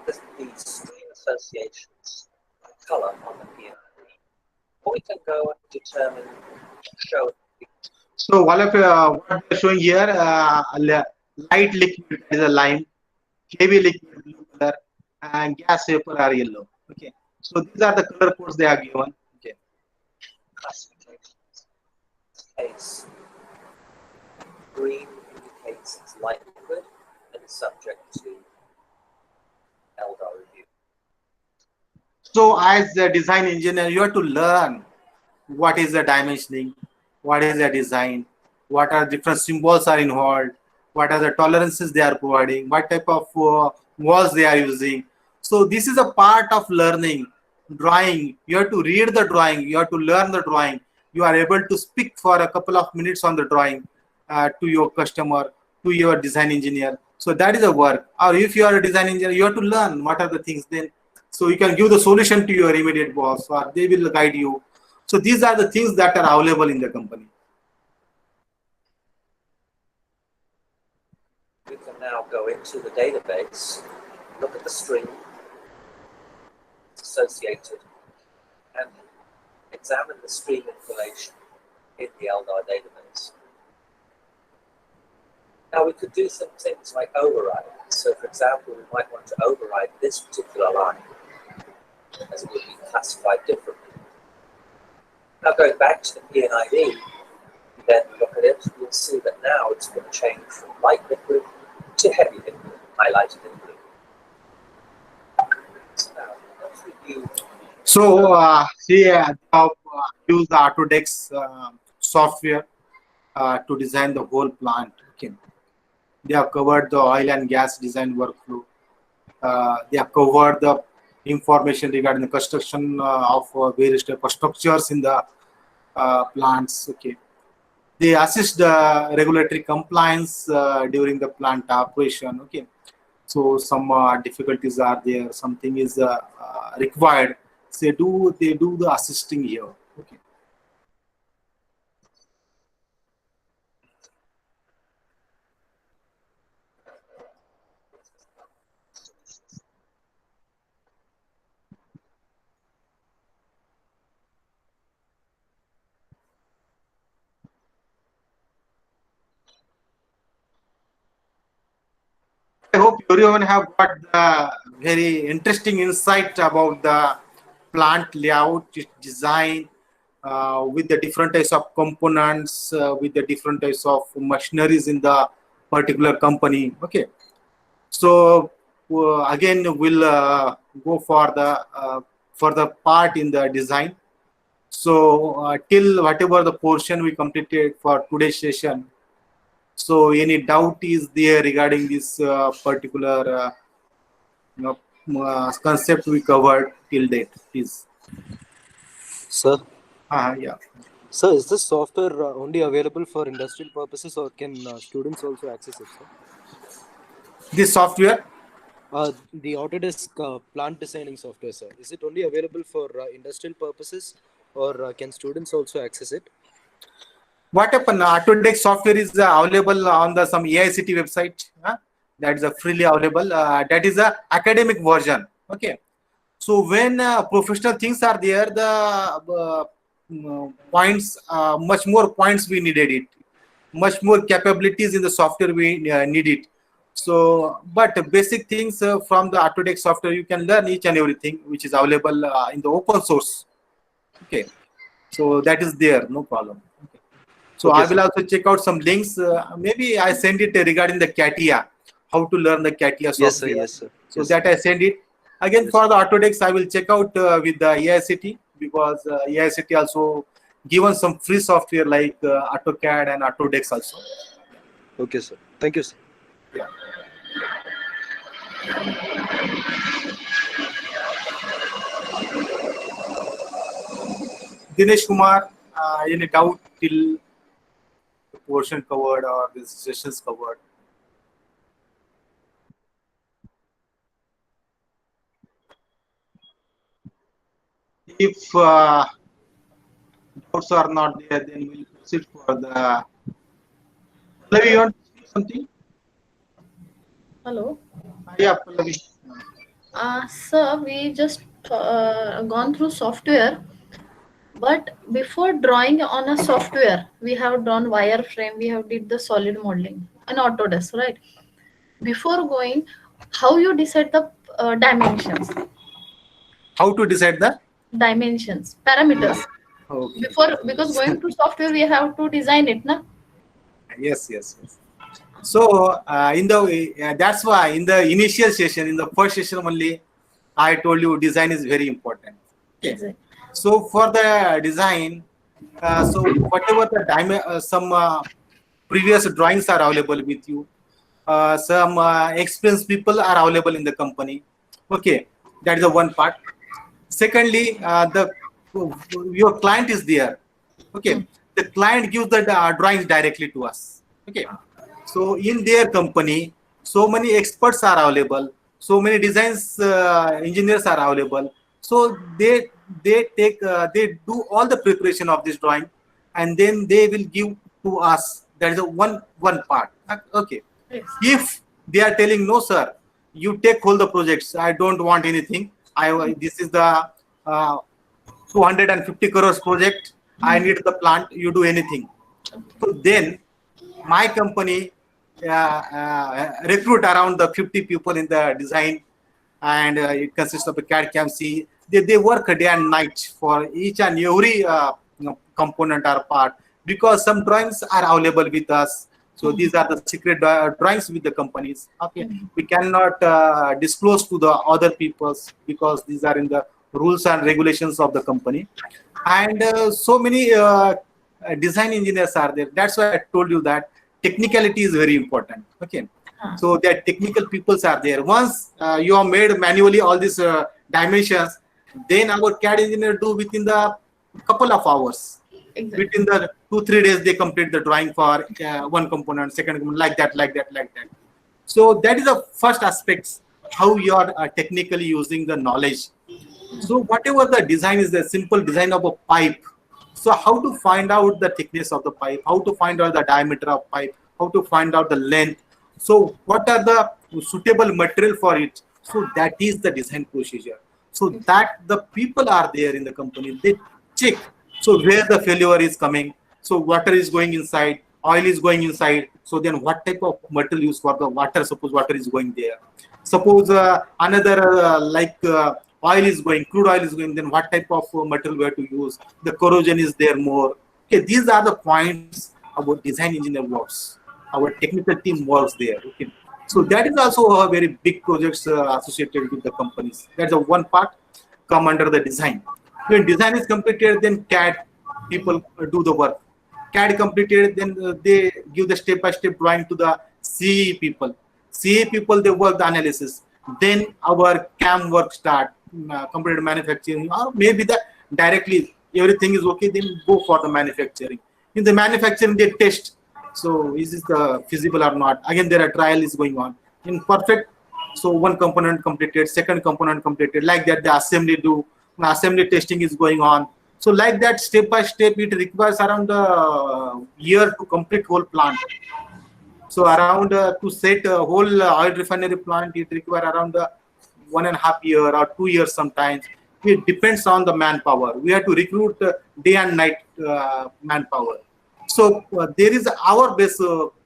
the stream associations by color on the PID, or we can go and determine, show. So all of what we are showing here, light liquid is a lime, heavy liquid blue color, and gas vapor are yellow. Okay. So these are the color codes they are given. Okay. Classifications. Case. Green indicates it's light liquid and is subject to So as a design engineer, you have to learn what is the dimensioning, what is the design, what are different symbols are involved, what are the tolerances they are providing, what type of walls they are using. So this is a part of learning drawing. You have to read the drawing, you have to learn the drawing. You are able to speak for a couple of minutes on the drawing to your customer, to your design engineer. So that is a work. Or if you are a design engineer, you have to learn what are the things then. So you can give the solution to your immediate boss, or they will guide you. So these are the things that are available in the company. We can now go into the database, look at the stream associated, and examine the stream information in the LDAR database. Now we could do some things like override. So for example, we might want to override this particular line as it would be classified differently. Now going back to the PNID, then look at it, you'll see that now it's been changed from light liquid to heavy liquid, highlighted in blue. So now let's review. So here use the Autodesk software to design the whole plant. Okay, they have covered the oil and gas design workflow. They have covered the information regarding the construction of various type of structures in the plants. Okay, they assist the regulatory compliance during the plant operation. Okay, so some difficulties are there, something is required, they do the assisting here. Okay. I hope everyone have got the very interesting insight about the plant layout design with the different types of components, with the different types of machineries in the particular company. Okay, so again we'll go for the part in the design. So till whatever the portion we completed for today's session. So any doubt is there regarding this particular you know, concept we covered till date, please? Sir, Yeah. sir, is this software only available for industrial purposes, or can students also access it, sir? This software, The Autodesk plant designing software, sir, is it only available for industrial purposes, or can students also access it? what happened? Autodesk software is available on the some AICT website. That is freely available. That is a academic version. Okay. So when professional things are there, the points, much more points we needed it, much more capabilities in the software we need it. So, but basic things from the Autodesk software, you can learn each and everything which is available in the open source. Okay, so that is there, no problem. Okay. So Okay, I will sir. also check out some links. Maybe I send it regarding the CATIA, how to learn the CATIA Yes, sir. software. Yes, sir. So Yes, that I send it. Again, yes, for sir. the Autodesk, I will check out with the AICT, because AICT also given some free software like AutoCAD and Autodesk also. Okay, sir. Thank you, sir. Yeah. Dinesh Kumar, any doubt till the portion covered or the sessions covered? If doubts are not there, then we'll proceed for the. Pallavi, you want to say something? Hello. Yeah, Pallavi. Sir, we just gone through software, but before drawing on a software, we have done wireframe, we have did the solid modeling and Autodesk, right? Before going, how you decide the dimensions, How to decide the? parameters. Okay. Before, because going to software, we have to design it, na? Yes, yes, yes. So in the that's why in the initial session, in the first session only, I told you design is very important. Okay. Exactly. So for the design, so whatever the some previous drawings are available with you, some experienced people are available in the company. Okay, that is the one part. Secondly, the your client is there. Hmm. Okay, the client gives the drawings directly to us. Okay, so in their company, so many experts are available, so many designs engineers are available. So they do all the preparation of this drawing, and then they will give to us. That is a one part. Okay, Yes. if they are telling no, sir, you take all the projects. I don't want anything. I this is the 250 crores project. I need the plant. You do anything. Okay. So then my company recruit around the 50 people in the design, and it consists of a CAD CAM C. They work day and night for each and every component or part, because some drawings are available with us. So these are the secret drawings with the companies. Okay, we cannot disclose to the other peoples, because these are in the rules and regulations of the company. And so many design engineers are there. That's why I told you that technicality is very important. Okay, Huh. so that technical peoples are there. Once you have made manually all these dimensions, then our CAD engineer do within the couple of hours. Exactly. Within the 2-3 days, they complete the drawing for one component, second component, like that, like that, like that. So that is the first aspects, how you are technically using the knowledge. So whatever the design is, the simple design of a pipe. So how to find out the thickness of the pipe, how to find out the diameter of pipe, how to find out the length. So what are the suitable material for it? So that is the design procedure. So that the people are there in the company, they check. So where the failure is coming. So water is going inside, oil is going inside. So then what type of material use for the water? Suppose water is going there. Suppose another oil is going, crude oil is going, then what type of material we have to use? The corrosion is there more. Okay, these are the points our design engineer works. Our technical team works there. Okay, so that is also a very big projects associated with the companies. That's the one part come under the design. When design is completed, then CAD people do the work. CAD completed, then they give the step-by-step drawing to the CE people. CE people, they work the analysis. Then our CAM work start, completed manufacturing, or maybe the directly everything is okay, then go for the manufacturing. In the manufacturing, they test. So is this the feasible or not? Again, there are trial is going on. In perfect, so one component completed, second component completed, like that the assembly do, assembly testing is going on. So like that, step by step, it requires around a year to complete whole plant. So around to set a whole oil refinery plant, it requires around 1.5 year or 2 years sometimes. It depends on the manpower. We have to recruit day and night manpower. So there is our base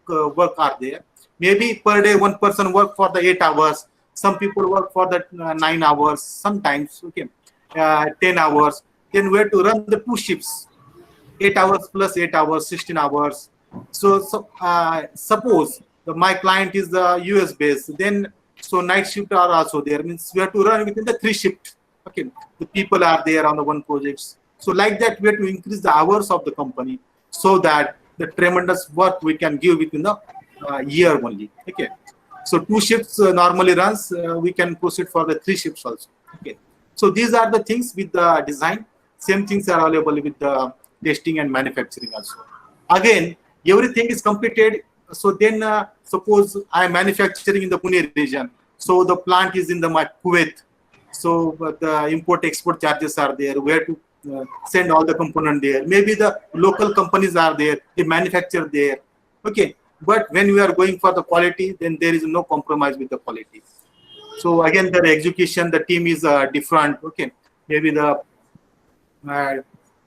work are there. Maybe per day one person work for the 8 hours. Some people work for the 9 hours. Sometimes, okay, 10 hours. Then we have to run the two shifts, 8 hours plus 8 hours, 16 hours. So suppose my client is the US base, then so night shift are also there. Means we have to run within the three shift. Okay, the people are there on the one projects. So like that, we have to increase the hours of the company, so that the tremendous work we can give within the year only. Okay, so two shifts normally runs. We can proceed for the three shifts also. Okay, so these are the things with the design. Same things are available with the testing and manufacturing also. Again, everything is completed. So then, suppose I am manufacturing in the Pune region. So the plant is in the Kuwait. So the import export charges are there. Where to send all the component there? Maybe the local companies are there. They manufacture there. Okay, but when we are going for the quality, then there is no compromise with the quality. So again, the execution, the team is different. Okay, maybe the uh,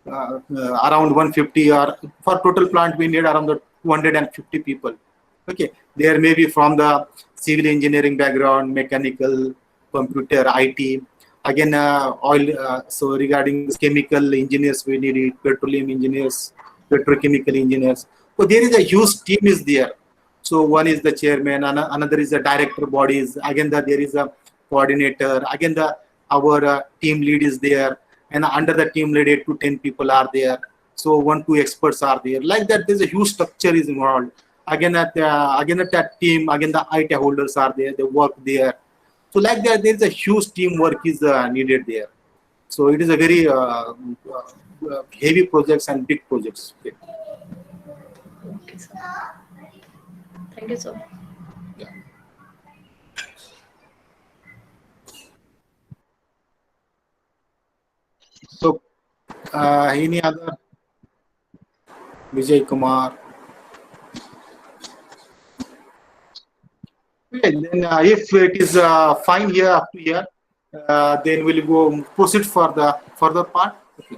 around 150, or for total plant we need around the 250 people. Okay, there may be from the civil engineering background, mechanical, computer, IT. Again, oil. So regarding this chemical engineers, we need it, petroleum engineers, petrochemical engineers. So there is a huge team is there. So one is the chairman, another is the director bodies. Again, there is a coordinator. Again, our team lead is there. and under the team lead 8 to 10 people are there. So 1 2 experts are there. Like that, there's a huge structure is involved. Again at that team, again the IT holders are there. They work there. So like that, there's a huge teamwork is needed there. So it is a very heavy projects and big projects. Okay. Okay, sir. Thank you, sir. Yeah. So any other Vijay Kumar? Okay, then if it is fine here up to here, then we'll go proceed for the further part. Okay.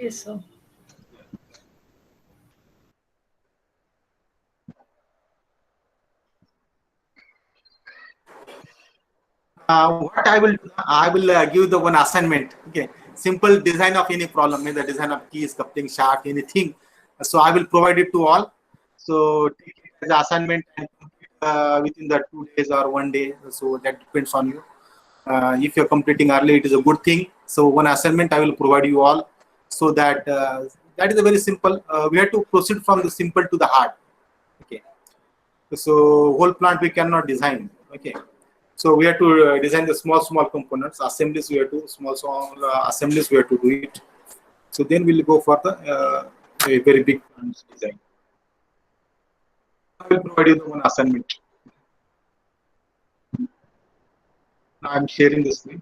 Yes, sir. What I will give the one assignment. Okay, simple design of any problem, maybe the design of keys, coupling, shaft, anything. So I will provide it to all. So take it as assignment and complete within the 2 days or 1 day. So that depends on you. If you're completing early, it is a good thing. So one assignment I will provide you all, so that that is a very simple. We have to proceed from the simple to the hard. Okay. So whole plant we cannot design. Okay. So we have to design the small components. Assemblies we have to small assemblies we have to do it. So then we'll go for the a very big plants design. I will provide you the one assignment. Now I'm sharing the screen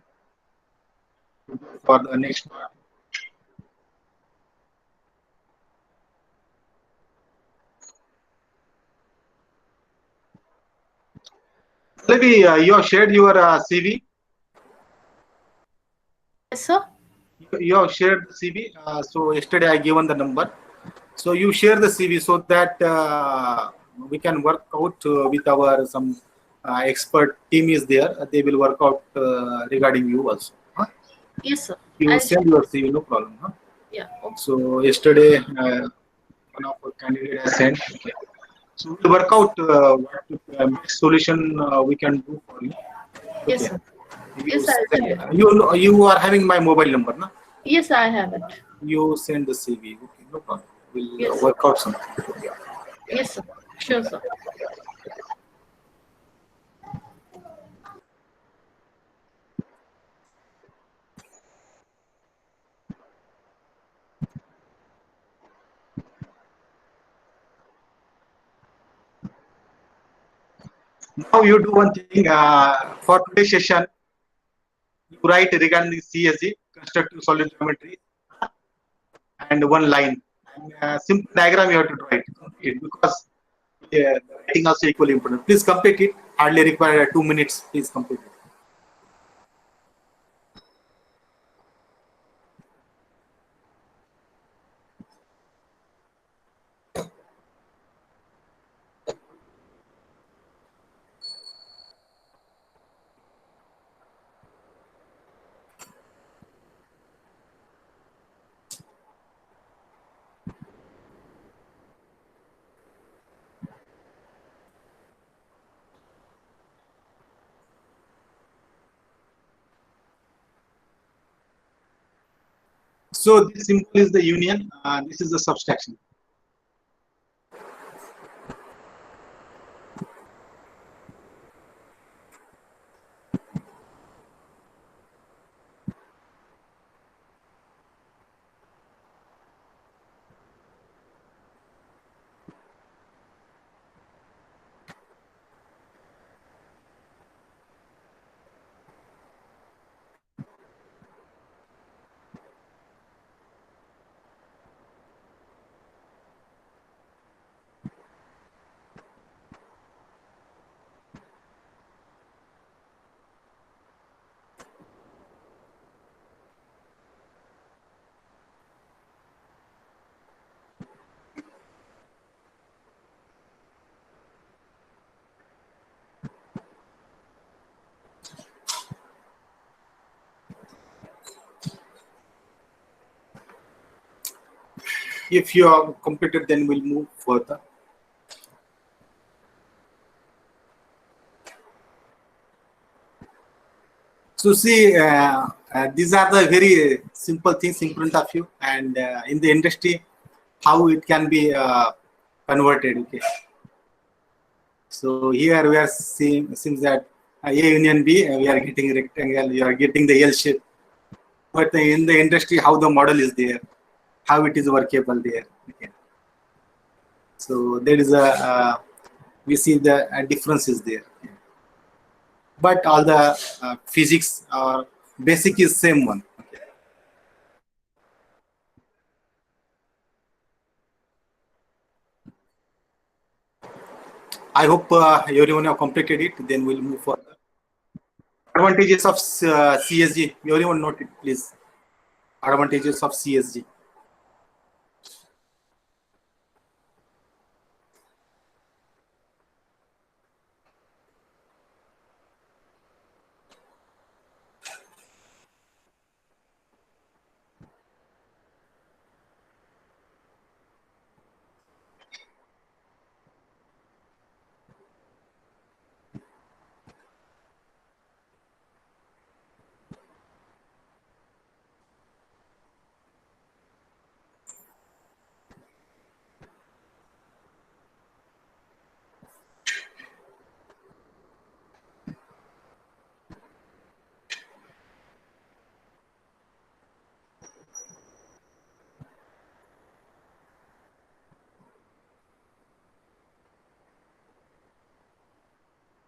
for the next part. Maybe you have shared your CV. Yes, sir. You have shared the CV. So yesterday I given the number. So you share the CV so that we can work out with our some expert team is there. They will work out regarding you also. Huh? Yes, sir. You I'll send share. your CV, no problem. Huh? Yeah. Okay. So yesterday one of our candidate has sent. Okay. So we'll work out what best solution we can do for you. Yes, Okay. sir. You Yes, I'll send, send it. you are having my mobile number, na? Yes, I have it. You send the CV. Okay, no problem. We'll Yes. work out something. Yes, sir. Sure, sir. Now you do one thing for today's session. You write regarding the CSG, constructive solid geometry, and one line. And, simple diagram you have to write because the writing also equally important. Please complete it. Hardly require 2 minutes. Please complete it. So this symbol is the union. This is the subtraction. If you are completed, then we'll move further. So see, these are the very simple things in front of you, and in the industry, how it can be converted. Okay. So here we are seeing seems that A union B, we are getting rectangle, you are getting the L shape. But in the industry, how the model is there, how it is workable there. Okay. So there is a we see the difference is there. But all the physics or basic is same one. Okay. I hope everyone have completed it. Then we'll move further. Advantages of CSG. Everyone note it, please. Advantages of CSG.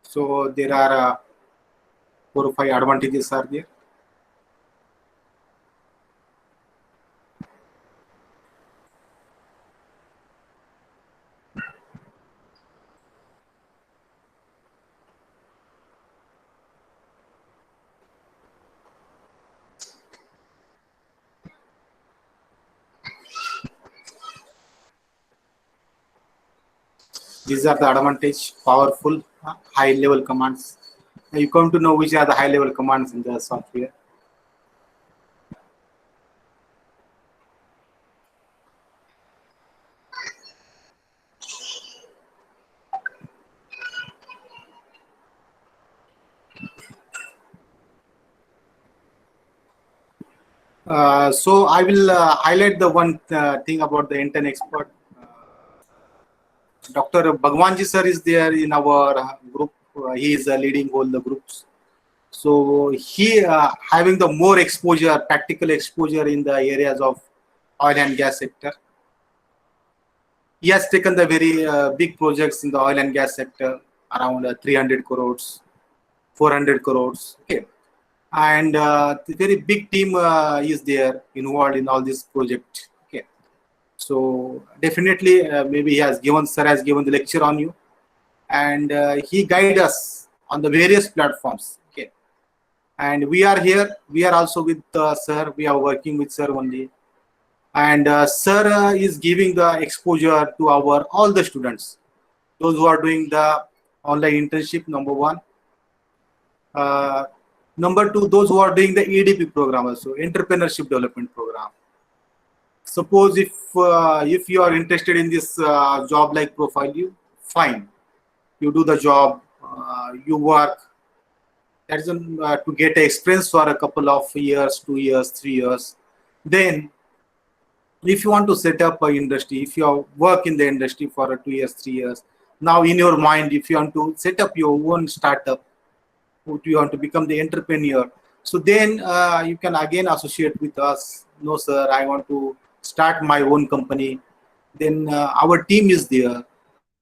So there are 4 or 5 advantages are there. These are the advantage, powerful, high level commands. You come to know which are the high level commands in the software. So I will highlight the one thing about the intern expert. Dr. Bhagwanji sir is there in our group. He is leading all the groups. So he having the more exposure, practical exposure in the areas of oil and gas sector. He has taken the very big projects in the oil and gas sector, around 300 crores, 400 crores. Okay. And the very big team is there involved in all this project. Okay. So definitely, maybe sir has given the lecture on you, and he guide us on the various platforms. Okay. And we are here. We are also with sir. We are working with sir only, and sir is giving the exposure to our all the students, those who are doing the online internship. Number one. Number two, those who are doing the EDP program also, entrepreneurship development program. Suppose if you are interested in this job like profile, you fine, you do the job, you work. That is to get experience for a couple of years, 2 years, 3 years. Then, if you want to set up an industry, if you work in the industry for 2 years, 3 years, now in your mind, if you want to set up your own startup, you want to become the entrepreneur, so then you can again associate with us. No sir, I want to start my own company. Then our team is there,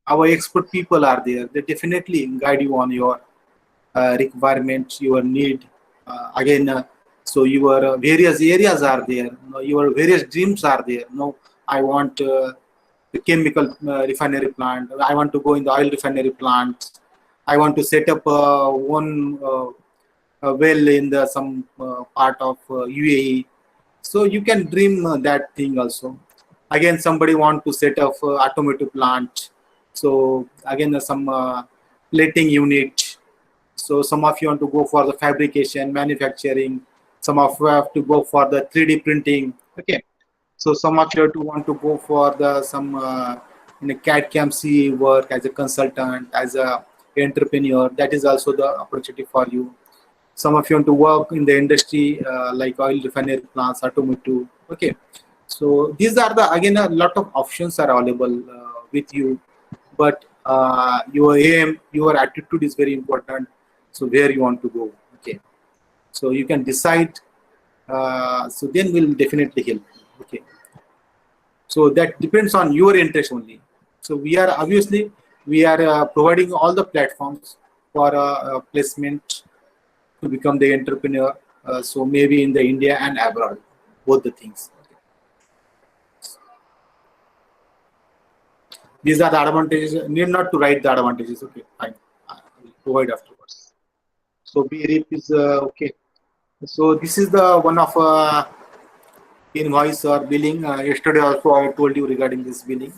our expert people are there. They definitely guide you on your requirements, your need. Again, so your various areas are there, your various dreams are there. No, I want the chemical refinery plant, I want to go in the oil refinery plant, I want to set up one well in the some part of UAE. So you can dream that thing also. Again, somebody want to set up automotive plant. So again, some plating unit. So some of you want to go for the fabrication, manufacturing. Some of you have to go for the 3D printing. Okay. So some of you want to go for the some in a CAD CAM C work as a consultant, as a entrepreneur. That is also the opportunity for you. Some of you want to work in the industry like oil refinery plants, automotive. Okay, so these are the again a lot of options are available with you, but your aim, your attitude is very important. So where you want to go. Okay, so you can decide. So then we'll definitely help you. Okay, so that depends on your interest only. So we are obviously we are providing all the platforms for placement to become the entrepreneur. So maybe in the India and abroad, both the things. These are the advantages. Need not to write the advantages. Okay, fine. I will provide afterwards. So BREP is okay. So this is the one of invoice or billing. Yesterday also I told you regarding this billing.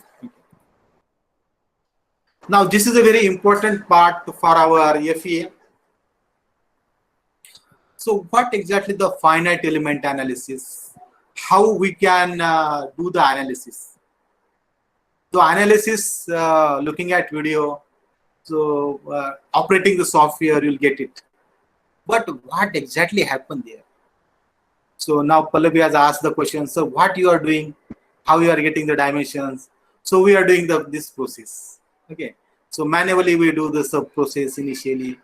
Now this is a very important part for our FEA. So what exactly the finite element analysis? How we can do the analysis? The analysis, looking at video, so operating the software, you'll get it. But what exactly happened there? So now Pallavi has asked the question, so what you are doing, how you are getting the dimensions. So we are doing this process. Okay. So manually we do this process initially.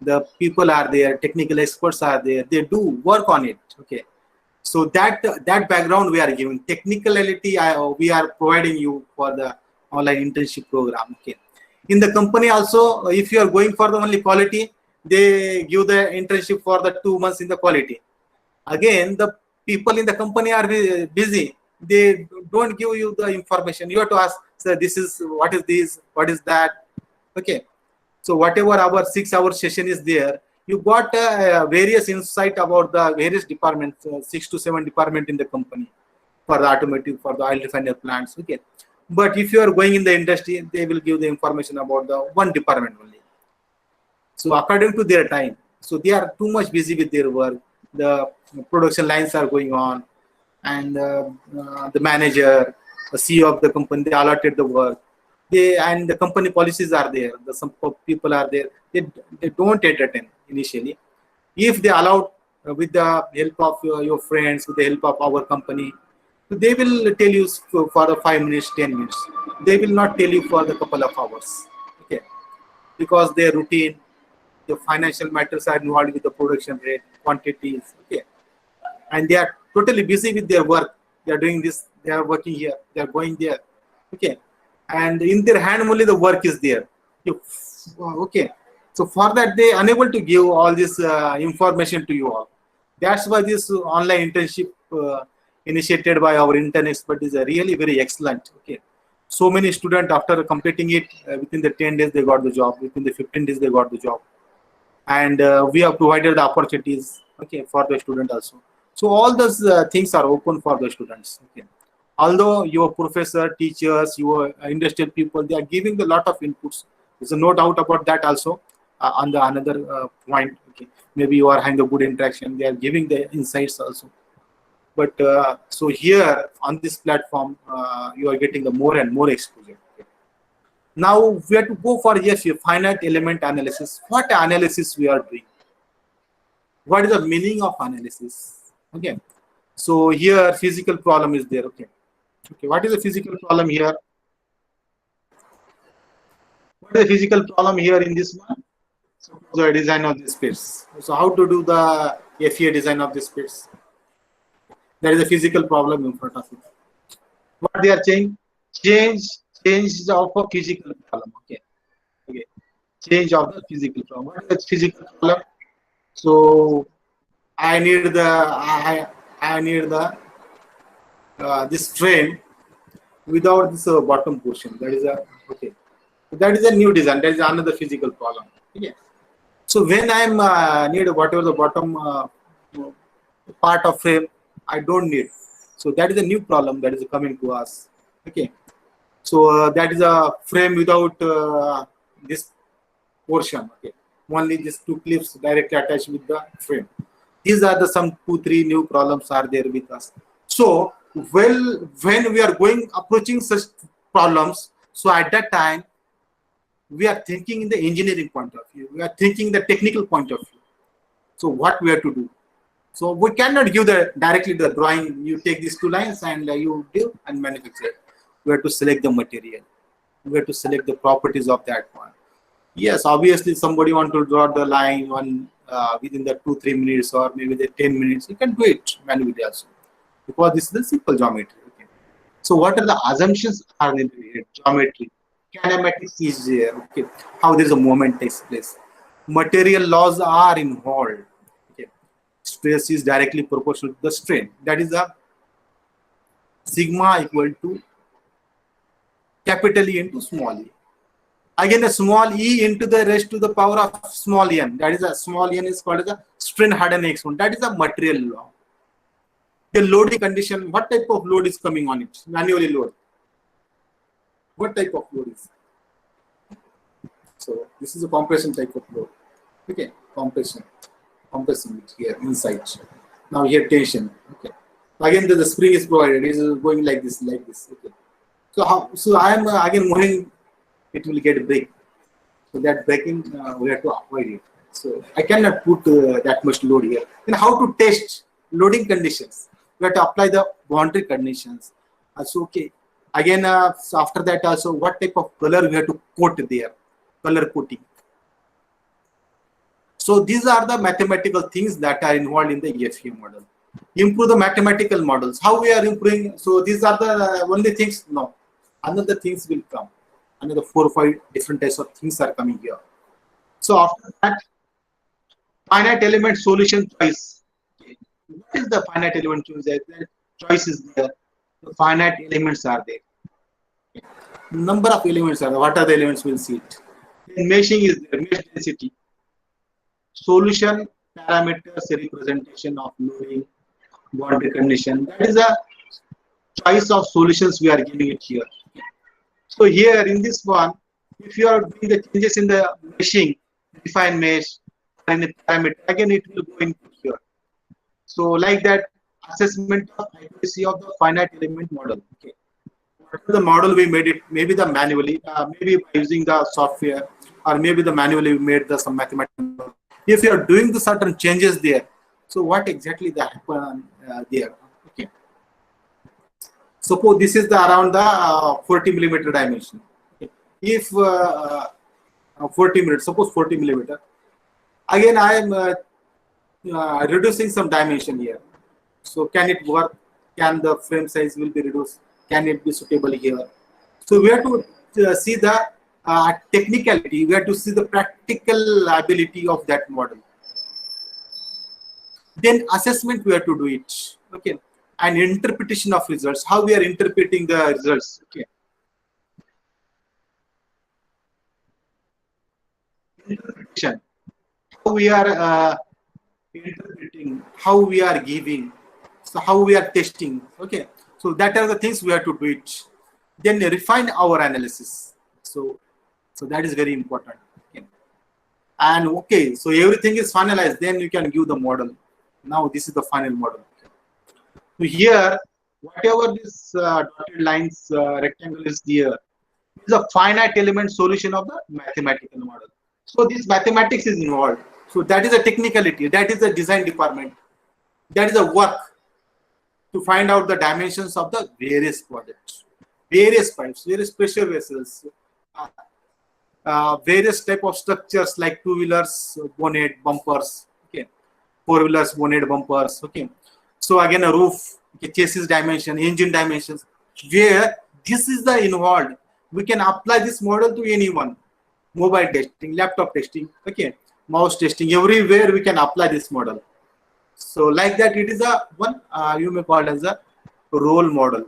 The people are there, technical experts are there, they do work on it. Okay. So that background we are giving. Technicality we are providing you for the online internship program. Okay. In the company also, if you are going for the only quality, they give the internship for the 2 months in the quality. Again, the people in the company are busy. They don't give you the information. You have to ask, sir, this is what is that? Okay. So whatever our 6 hour session is there, you got various insight about the various departments, 6 to 7 department in the company for the automotive, for the oil refinery plants. Okay. But if you are going in the industry, they will give the information about the one department only. So according to their time, so they are too much busy with their work. The production lines are going on, and the manager, the CEO of the company, they allotted the work. They and the company policies are there. Some people are there. They don't entertain initially. If they allow with the help of your friends, with the help of our company, so they will tell you for the 5 minutes, 10 minutes. They will not tell you for the couple of hours. Okay, because their routine, the financial matters are involved with the production rate, quantities. Okay, and they are totally busy with their work. They are doing this. They are working here. They are going there. Okay, and in their hand only the work is there. Okay, so for that they unable to give all this information to you all. That's why this online internship initiated by our intern expert is really very excellent. Okay, so many students after completing it within the 10 days they got the job. Within the 15 days they got the job, and we have provided the opportunities. Okay, for the student also. So all those things are open for the students. Okay, although your professor, teachers, your industrial people, they are giving a lot of inputs. There's no doubt about that also. On the another point, okay, maybe you are having a good interaction. They are giving the insights also. But so here on this platform, you are getting the more and more exposure. Okay. Now we have to go for yes, your finite element analysis. What analysis we are doing? What is the meaning of analysis? Okay. So here physical problem is there. Okay. Okay. What is the physical problem here? What is the physical problem here in this one? So the design of this space. So how to do the FEA design of this space? There is a physical problem in front of you. What they are saying? Change of a physical problem. Okay. Okay. Change of the physical problem. What is the physical problem? So I need the this frame without this bottom portion. That is a okay. That is a new design. That is another physical problem. Okay. So when I'm need whatever the bottom part of frame, I don't need. So that is a new problem that is coming to us. Okay. So that is a frame without this portion. Okay. Only these two clips directly attached with the frame. These are the some 2-3 new problems are there with us. So when we are approaching such problems, so at that time we are thinking in the engineering point of view. We are thinking the technical point of view. So what we have to do? So we cannot give the directly the drawing. You take these two lines and you do and manufacture. We have to select the material. We have to select the properties of that one. Yes, obviously somebody want to draw the line on within the 2-3 minutes or maybe the 10 minutes. You can do it manually also because this is the simple geometry. Okay. So what are the assumptions are needed here? Geometry, kinematics is there. Okay, how there is a movement takes place. Material laws are involved. Okay, stress is directly proportional to the strain. That is a sigma equal to capital E into small e. Again, a small e into the raised to the power of small n. That is a small n is called as a strain hardened exponent. That is a material law. The loading condition, what type of load is coming on it? Manually load. What type of load is? So this is a compression type of load. Okay, compression it here inside. Now here tension. Okay. Again, the spring is provided. It is going like this. Okay. So how? So I am again moving. It will get break. So that breaking we have to avoid it. So I cannot put that much load here. Then how to test loading conditions? We have to apply the boundary conditions. So okay. Again, so after that also, what type of color we have to coat there? Color coating. So these are the mathematical things that are involved in the EFE model. Improve the mathematical models. How we are improving? So these are the only things. No, another things will come. Another 4 or 5 different types of things are coming here. So after that, finite element solution choice. What is the finite element choice? The choice is there. The finite elements are there. Number of elements are there. What are the elements? We'll see it. Then meshing is there. Mesh density. Solution parameters representation of loading boundary condition. That is a choice of solutions we are giving it here. So here in this one, if you are doing the changes in the meshing, define mesh and the parameter, again it will go into here. So like that, assessment of accuracy of the finite element model. Okay. Whatever the model we made it, maybe the manually, maybe by using the software, or maybe the manually we made the some mathematical. If you are doing the certain changes there, so what exactly that happen there? Okay. Suppose this is the around the 40 millimeter dimension. Okay. If 40 millimeter, suppose 40 millimeter. Again, I am reducing some dimension here. So can it work? Can the frame size will be reduced? Can it be suitable here? So we have to see the technicality. We have to see the practical ability of that model. Then assessment we have to do it. Okay. And interpretation of results. How we are interpreting the results. Okay. Interpretation. How we are interpreting. How we are giving. So how we are testing. Okay. So that are the things we have to do it. Then refine our analysis. So that is very important. Okay. And okay, so everything is finalized. Then you can give the model. Now this is the final model. So here, whatever this dotted lines rectangle is there, is a finite element solution of the mathematical model. So this mathematics is involved. So that is a technicality. That is the design department. That is a work to find out the dimensions of the various projects, various pipes, various pressure vessels, various type of structures like two-wheelers, bonnet, bumpers, okay, four-wheelers, bonnet, bumpers, okay. So again, a roof, okay, chassis dimension, engine dimensions, where this is the involved. We can apply this model to anyone. Mobile testing, laptop testing, okay, mouse testing, everywhere we can apply this model. So like that, it is a one you may call it as a role model,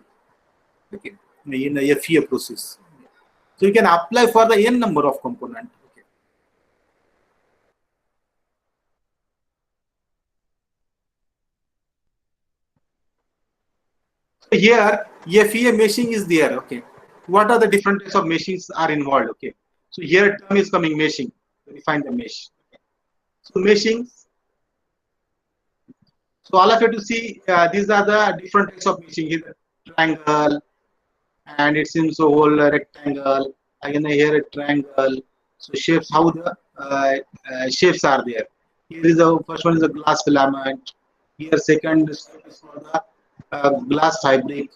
okay, in a FEA process. So you can apply for the n number of component. Okay. So here FEA meshing is there. Okay. What are the different types of meshings are involved? Okay. So here term is coming meshing. Define the mesh. Okay. So meshing. So all of you to see these are the different types of meshing. Here triangle, and it seems a whole rectangle. Again here a triangle. So shapes, how the shapes are there. Here is the first one is the glass filament. Here second step is for the glass fabric.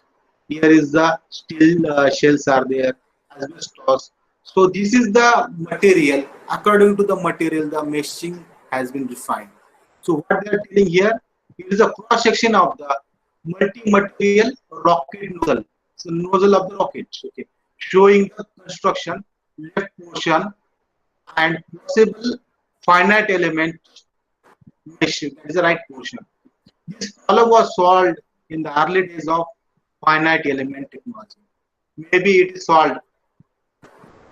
Here is the steel shells are there, asbestos. So this is the material. According to the material, the meshing has been defined. So what they are telling here, it is a cross section of the multi-material rocket nozzle. So nozzle of the rocket, okay, showing the construction, left portion, and possible finite element meshing. That is the right portion. This problem was solved in the early days of finite element technology. Maybe it is solved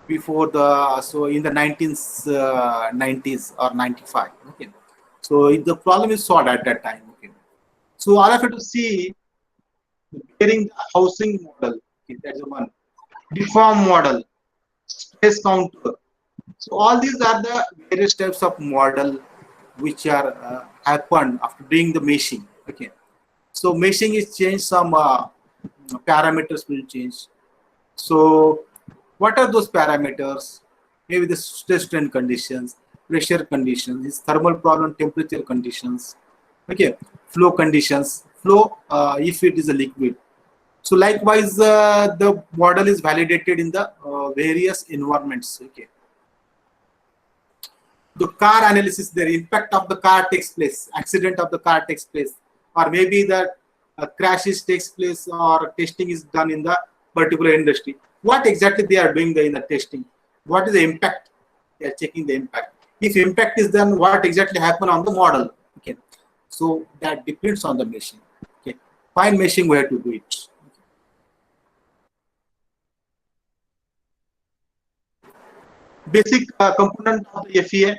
before the so in the 1990s or 95. Okay, so the problem is solved at that time. Okay, so all of you to see bearing the housing model. Okay, that's the one deform model, space counter. So all these are the various types of model which are happened after doing the meshing. Okay, so meshing is changed, some parameters will change. So what are those parameters? Maybe the stress strain conditions, pressure conditions, this thermal problem, temperature conditions, okay, flow conditions, flow if it is a liquid. So likewise, the model is validated in the various environments. Okay, the car analysis, the impact of the car takes place, accident of the car takes place, or maybe the crashes takes place, or testing is done in the particular industry. What exactly they are doing in the testing? What is the impact? They are checking the impact. If impact is done, what exactly happen on the model? Okay, so that depends on the machine. Okay, fine meshing where to do it. Basic component of the FEA.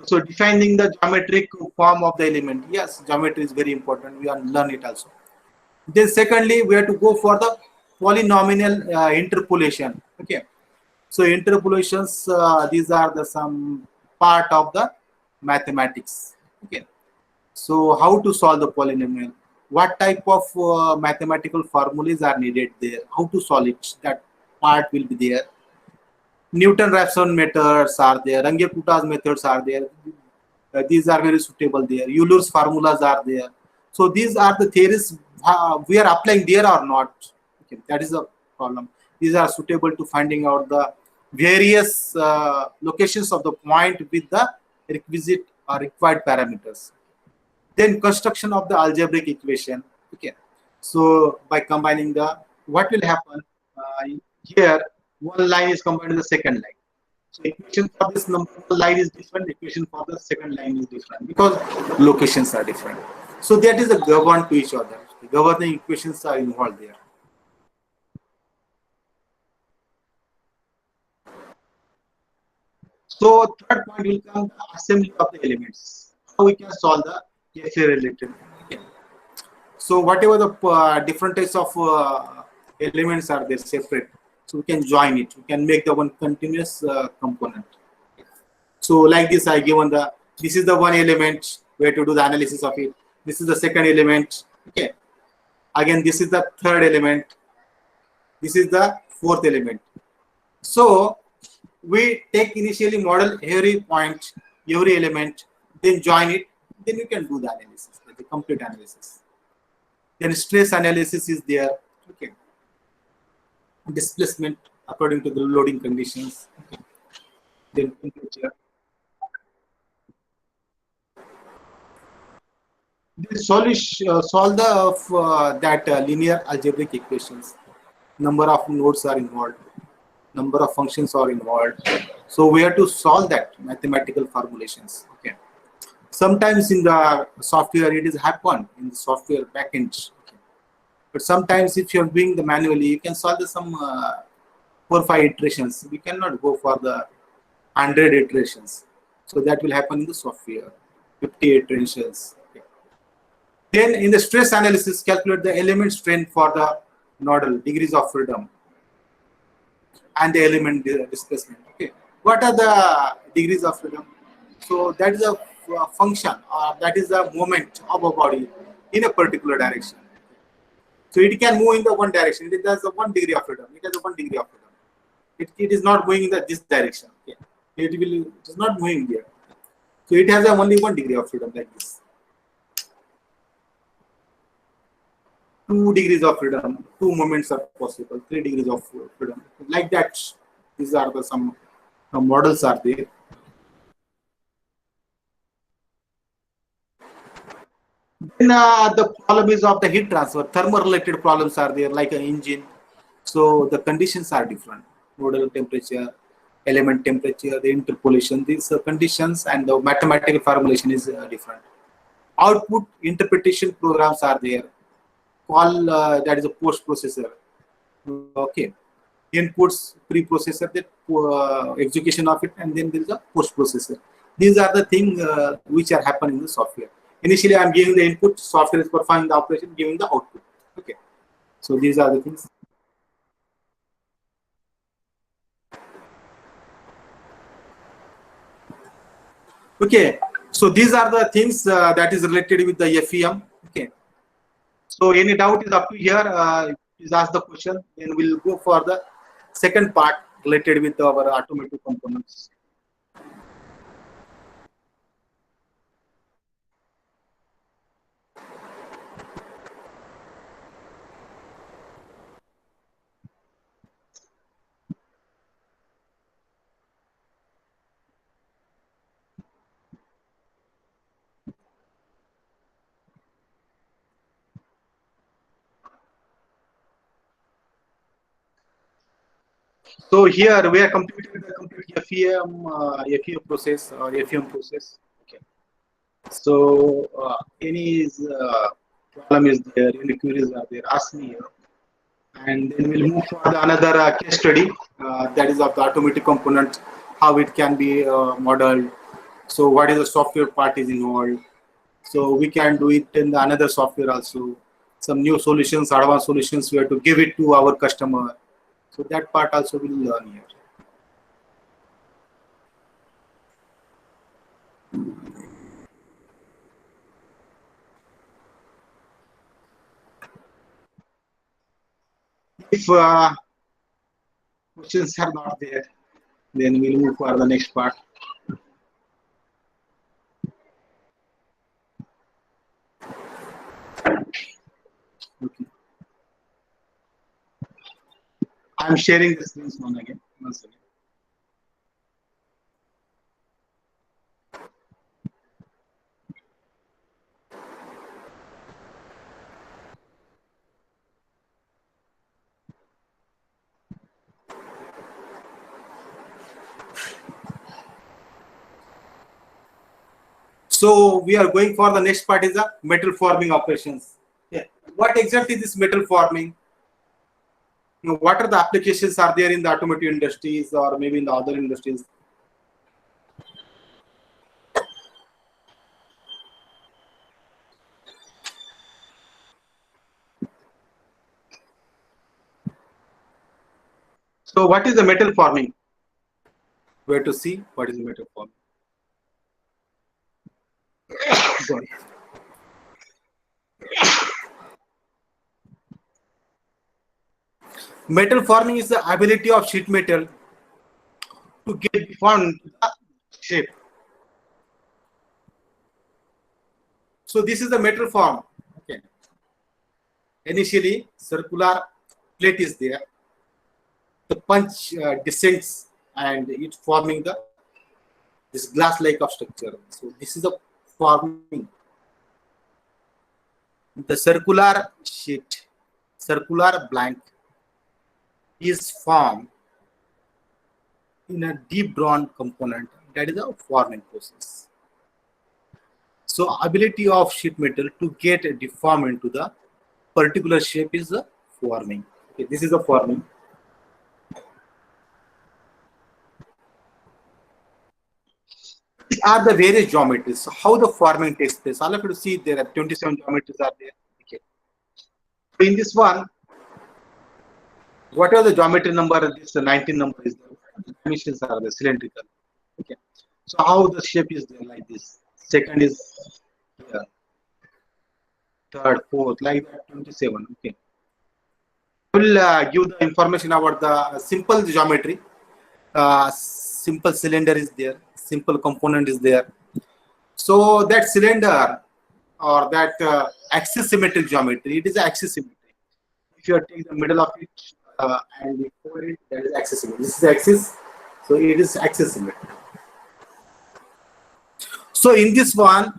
So defining the geometric form of the element. Yes, geometry is very important. We have learn it also. Then secondly, we have to go for the polynomial interpolation. Okay. So interpolations, these are the some part of the mathematics. Okay. So how to solve the polynomial? What type of mathematical formulas are needed there? How to solve it? That part will be there. Newton-Raphson methods are there. Runge-Kuta's methods are there. These are very suitable there. Euler's formulas are there. So these are the theories we are applying there or not. Okay, that is a problem. These are suitable to finding out the various locations of the point with the requisite or required parameters. Then construction of the algebraic equation. Okay, so by combining the what will happen here, one line is combined with the second line. So equation for this number line is different, equation for the second line is different because locations are different. So that is a governed to each other. The governing equations are involved there. So third point will come the assembly of the elements. How we can solve the FA related. Okay. So whatever the different types of elements are there separate, so we can join it. We can make the one continuous component. So like this, I given the this is the one element where to do the analysis of it. This is the second element. Okay. Again, this is the third element. This is the fourth element. So we take initially model every point, every element, then join it. Then you can do the analysis, the complete analysis. Then stress analysis is there. Okay. Displacement according to the loading conditions. Okay. Then temperature. Then solve the that linear algebraic equations. Number of nodes are involved. Number of functions are involved. So we have to solve that mathematical formulations. Okay. Sometimes in the software it is happen in the software backend. Okay. But sometimes if you're doing the manually, you can solve the some 4 or 5 iterations. We cannot go for the 100 iterations. So that will happen in the software. 50 iterations. Okay. Then in the stress analysis, calculate the element strain for the nodal degrees of freedom and the element displacement. Okay, what are the degrees of freedom? So that is a function, that is the moment of a body in a particular direction. So it can move in the one direction. It has a 1 degree of freedom. It has a 1 degree of freedom. It is not going in this direction. Okay, it is not moving there. So it has a only 1 degree of freedom like this. 2 degrees of freedom, 2 moments are possible, 3 degrees of freedom. Like that, these are the some models are there. Then the problem is of the heat transfer. Thermal-related problems are there, like an engine. So the conditions are different. Nodal temperature, element temperature, the interpolation. These conditions and the mathematical formulation is different. Output interpretation programs are there. Call that is a post processor. Okay. Inputs preprocessor, that execution of it, and then there is a post processor. These are the things which are happening in the software. Initially, I am giving the input, software is performing the operation, giving the output. Okay, so these are the things. Okay, so these are the things that is related with the FEM. Okay, so any doubt is up to here. Please ask the question, then we'll go for the second part related with our automotive components. So here we are completed the complete FEM process or FEM process. Okay. So any problem is there, any queries are there, ask me here. And then we'll move for the another case study that is of the automotive component, how it can be modeled. So what is the software part is involved. So we can do it in the another software also. Some new solutions, advanced solutions, we have to give it to our customer. So that part also we'll learn here. If questions are not there, then we'll move for the next part. Okay. I'm sharing the screens once again. So we are going for the next part is the metal forming operations. Yeah. What exactly is this metal forming? You know, what are the applications are there in the automotive industries or maybe in the other industries? So what is the metal forming? Where to see what is the metal forming? Sorry. Metal forming is the ability of sheet metal to get formed the shape. So this is the metal form. Okay. Initially, circular plate is there. The punch descends and it forming the this glass-like of structure. So this is the forming. The circular sheet, circular blank is formed in a deep drawn component. That is a forming process. So ability of sheet metal to get deformed into the particular shape is the forming. Okay, this is the forming. These are the various geometries. So how the forming takes place. All of you to see there are 27 geometries are there. Okay. So in this one, whatever the geometry number, this 19 number is the dimensions are the cylindrical. Okay. So how the shape is there like this. Second is here. Third, fourth, like that 27. Okay. I will give the information about the simple geometry. Simple cylinder is there. Simple component is there. So that cylinder or that axis symmetric geometry, it is axis symmetry. If you take the middle of it and you fold it, that is axis symmetry. This is axis, so it is axis symmetry. So in this one,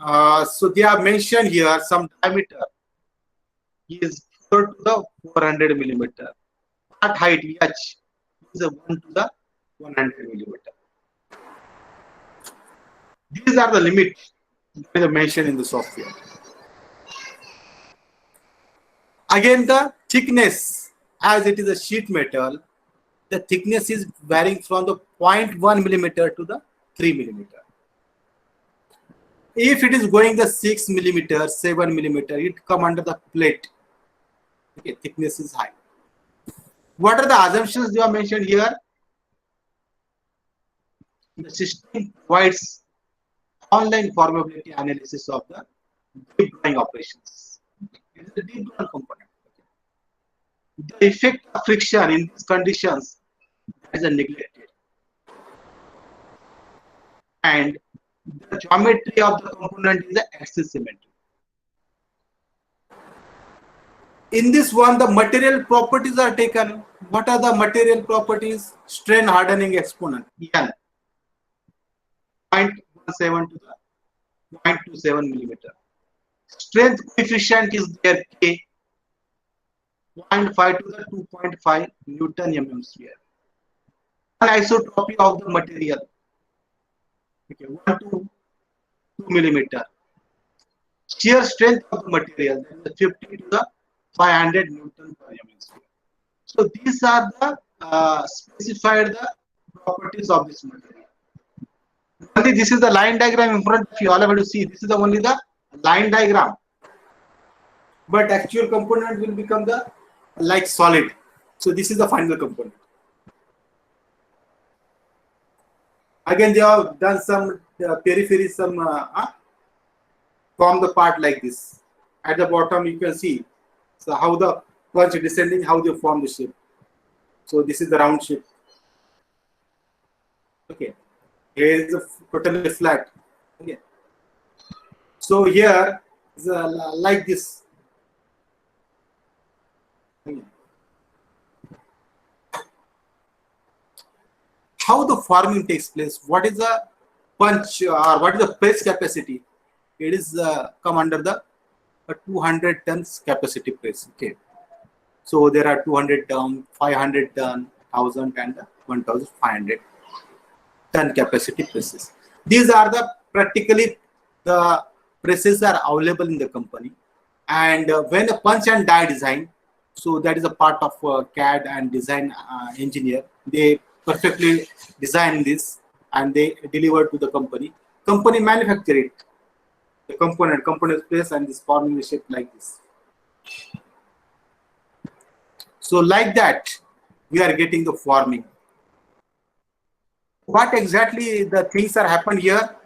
so they have mentioned here some diameter is 4 to the 400 millimeter. Part height h is a 1 to the 100 millimeter. These are the limits that are mentioned in the software. Again, the thickness, as it is a sheet metal, the thickness is varying from the 0.1 millimeter to the 3 millimeter. If it is going the 6 millimeter, 7 millimeter, it come under the plate. Okay, thickness is high. What are the assumptions you have mentioned here? The system provides online formability analysis of the deep drawing operations. It is a deep drawing component. The effect of friction in these conditions is neglected. And the geometry of the component is the axis symmetry. In this one, the material properties are taken. What are the material properties? Strain hardening exponent, N, 0.17 to the 0.27 millimeter. Strength coefficient is there, K, 0.5 to the 2.5 Newton mm sphere. Anisotropy of the material, okay, 1 to 2 millimeter. Shear strength of the material, that is 50 to the 500 Newton per mm sphere. So these are the specified the properties of this material. Only this is the line diagram in front of you. All able to see. This is the only the line diagram. But actual component will become the like solid. So this is the final component. Again, they have done some periphery, some form the part like this. At the bottom, you can see so how the punch descending, how they form the shape. So this is the round shape. Okay, here is a totally flat. Okay, so here is like this. Okay. How the forming takes place? What is the punch or what is the press capacity? It is come under the 200 tons capacity press. Okay, so there are 200 ton, 500 ton, 1000 and 1500 ton capacity presses. These are the practically the presses are available in the company. And when a punch and die design, so that is a part of CAD and design engineer. They perfectly design this and they deliver to the company. Company manufacture it. The component place and this forming shape like this. So like that, we are getting the forming. What exactly the things are happened here?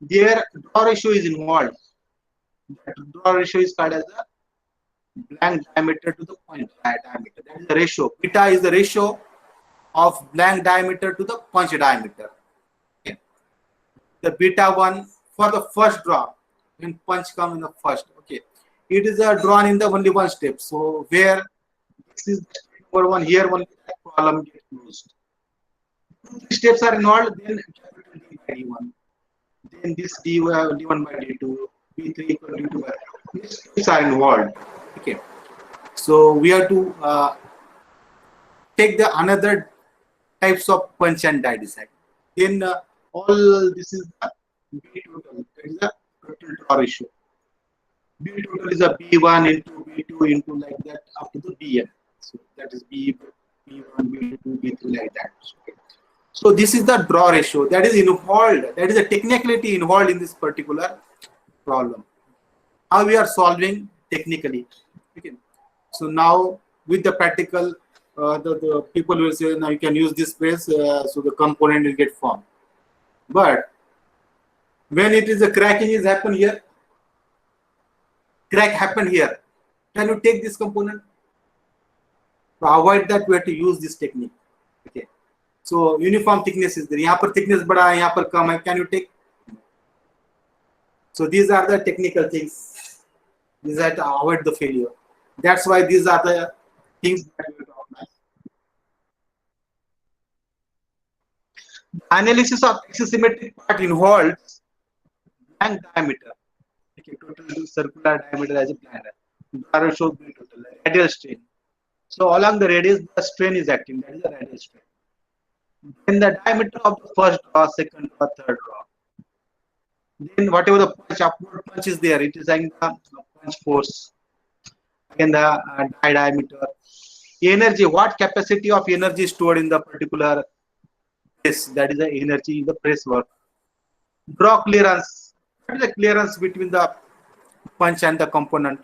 Their draw ratio is involved. That draw ratio is called as the blank diameter to the point diameter. That is the ratio. Beta is the ratio of blank diameter to the punch diameter. Okay. The beta one for the first draw, when punch come in the first. Okay, it is drawn in the only one step. So where this is number one, here only that column gets closed. 2 steps are involved. Then D by D1. Then this D1 by D2, B3 equal to D2 by these steps are involved. Okay, so we have to take the another types of punch and die design. Then all this is the B total. That is the total draw ratio. B total is a B1 into B2 into like that up to the Bn. So that is B1, B2, B3 like that. Okay. So this is the draw ratio that is involved. That is a technicality involved in this particular problem. How we are solving technically. Okay. So now with the practical, the people will say now you can use this space, so the component will get formed. But when it is a cracking is happen here, crack happened here. Can you take this component? To avoid that, we have to use this technique. Okay. So uniform thickness is there. यहाँ पर thickness बड़ा है, यहाँ पर कम है. Can you take? So these are the technical things. These are to avoid the failure. That's why these are the things that we talk about. Analysis of axisymmetric part involves blank diameter. Okay, total circular diameter as a planar. Drawer shows the total radial strain. So along the radius, the strain is acting. That is the radial strain. Then the diameter of the first draw, second draw, third draw. Then whatever the punch, upward punch is there, it is having the punch force. Again, the diameter. Energy, what capacity of energy stored in the particular press? That is the energy in the press work. Draw clearance. What is the clearance between the punch and the component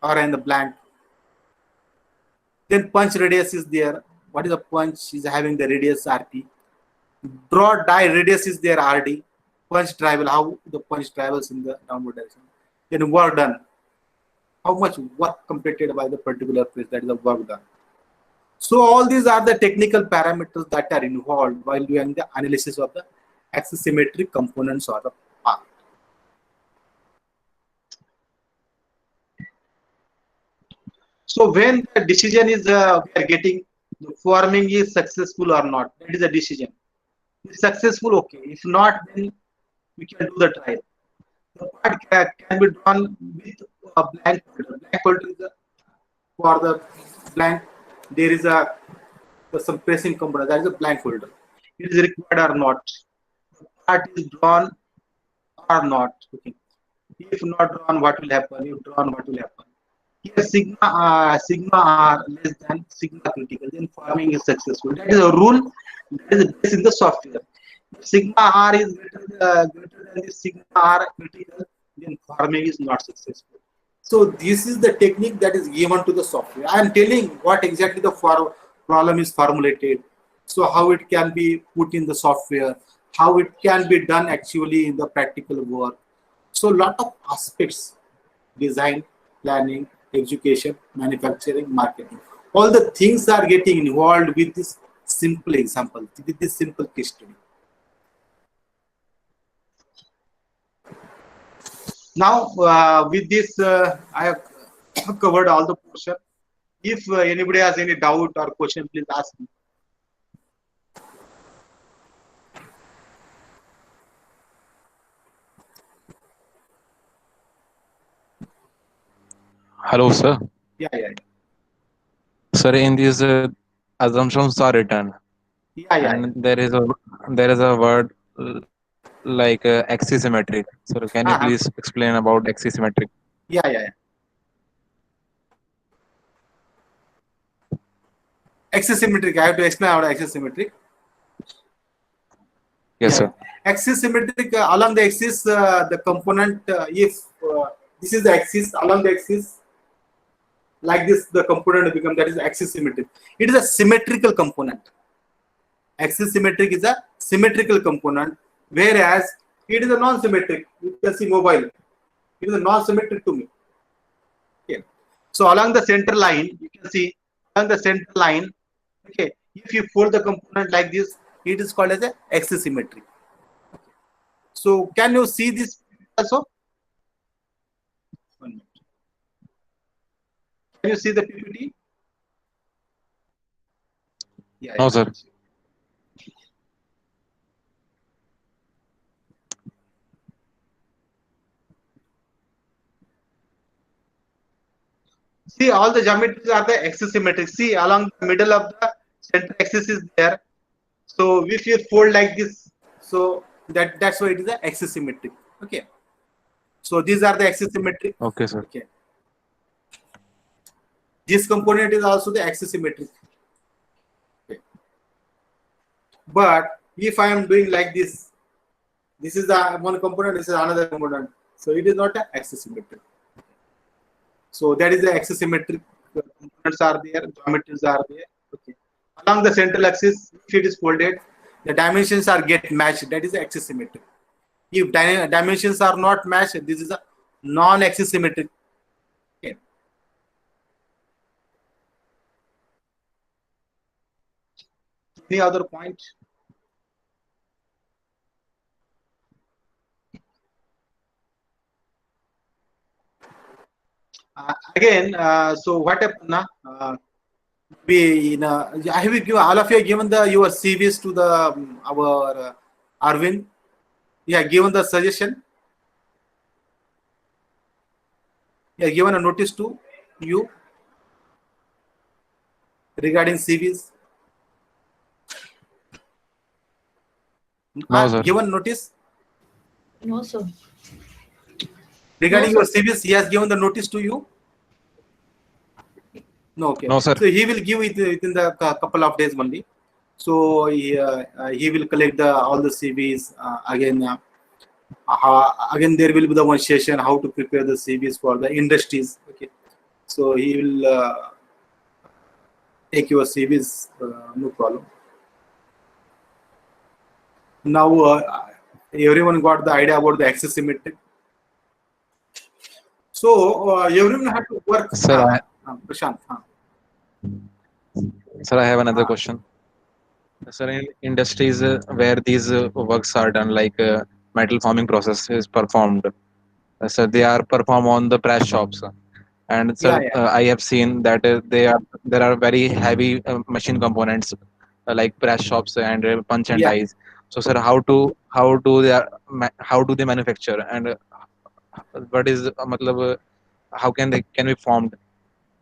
or in the blank? Then punch radius is there. What is the punch is having the radius RP? Draw die radius is there RD. Punch travel, how the punch travels in the downward direction. Then work done. How much work completed by the particular place, that is the work done. So all these are the technical parameters that are involved while doing the analysis of the axisymmetric components or the part. So when the decision is we are getting the forming is successful or not, that is a decision. If successful, okay. If not, then we can do the trial. The part can be drawn with a blank folder. Blank folder is for the blank. There is a some pressing component. That is a blank folder. It is required or not. The part is drawn or not. Okay. If not drawn, what will happen? If drawn, what will happen? Here sigma r less than sigma critical, then forming is successful. That is a rule that is based in the software. If sigma r is greater than the sigma r critical, then forming is not successful. So this is the technique that is given to the software. I am telling what exactly the problem is formulated. So how it can be put in the software, how it can be done actually in the practical work. So lot of aspects: design, planning, education, manufacturing, marketing. All the things are getting involved with this simple example, with this simple case study. Now, with this, I have covered all the portion. If anybody has any doubt or question, please ask me. Hello, sir. Yeah. Sir, in these assumptions are written, Yeah. and there is a word like axisymmetric. Sir, can you Uh-huh. please explain about axisymmetric? Yeah. Axisymmetric. I have to explain about axisymmetric. Yes, Yeah. sir. Axis symmetric along the axis, the component, if this is the axis, along the axis, like this, the component become, that is axis symmetric. It is a symmetrical component. Axis symmetric is a symmetrical component, whereas it is a non-symmetric. You can see mobile. It is a non-symmetric to me. Okay. So along the center line, you can see along the center line. Okay. If you fold the component like this, it is called as a axis symmetric. So can you see this also? 1 minute. Can you see the PPT? Yeah. No, sir. See, all the geometries are the axis symmetric. See, along the middle of the center axis is there. So if you fold like this, so that's why it is the axis symmetric. Okay. So these are the axis symmetric. Okay, sir. Okay. This component is also the axis symmetric. Okay. But if I am doing like this is the one component, this is another component. So it is not an axis symmetric. So that is the axis symmetric components are there, geometries are there. Okay. Along the central axis, if it is folded, the dimensions are get matched. That is the axis symmetric. If dimensions are not matched, this is a non-axis symmetric. Okay. Any other point? Again, so what happened? We I have given all of you given the your CVs to the our Arvind. Yeah, given the suggestion. Yeah, given a notice to you regarding CVs. No, sir. Given notice No, sir. No, regarding sir. your CVs. He has given the notice to you. No, okay. No, sir. So he will give it within the couple of days only. So he will collect the all the CVs again. Again, there will be the one session how to prepare the CVs for the industries. Okay. So he will take your CVs. No problem. Now everyone got the idea about the accessibility. So everyone had to work. Sir, Prashant. sir, I have another Uh, question. Sir, in industries where these works are done, like metal forming process is performed, so they are performed on the press shops. And yeah, sir, yeah, I have seen that there are very heavy machine components like press shops and punch and yeah. dies. So, sir, how do they manufacture and what is how can be formed?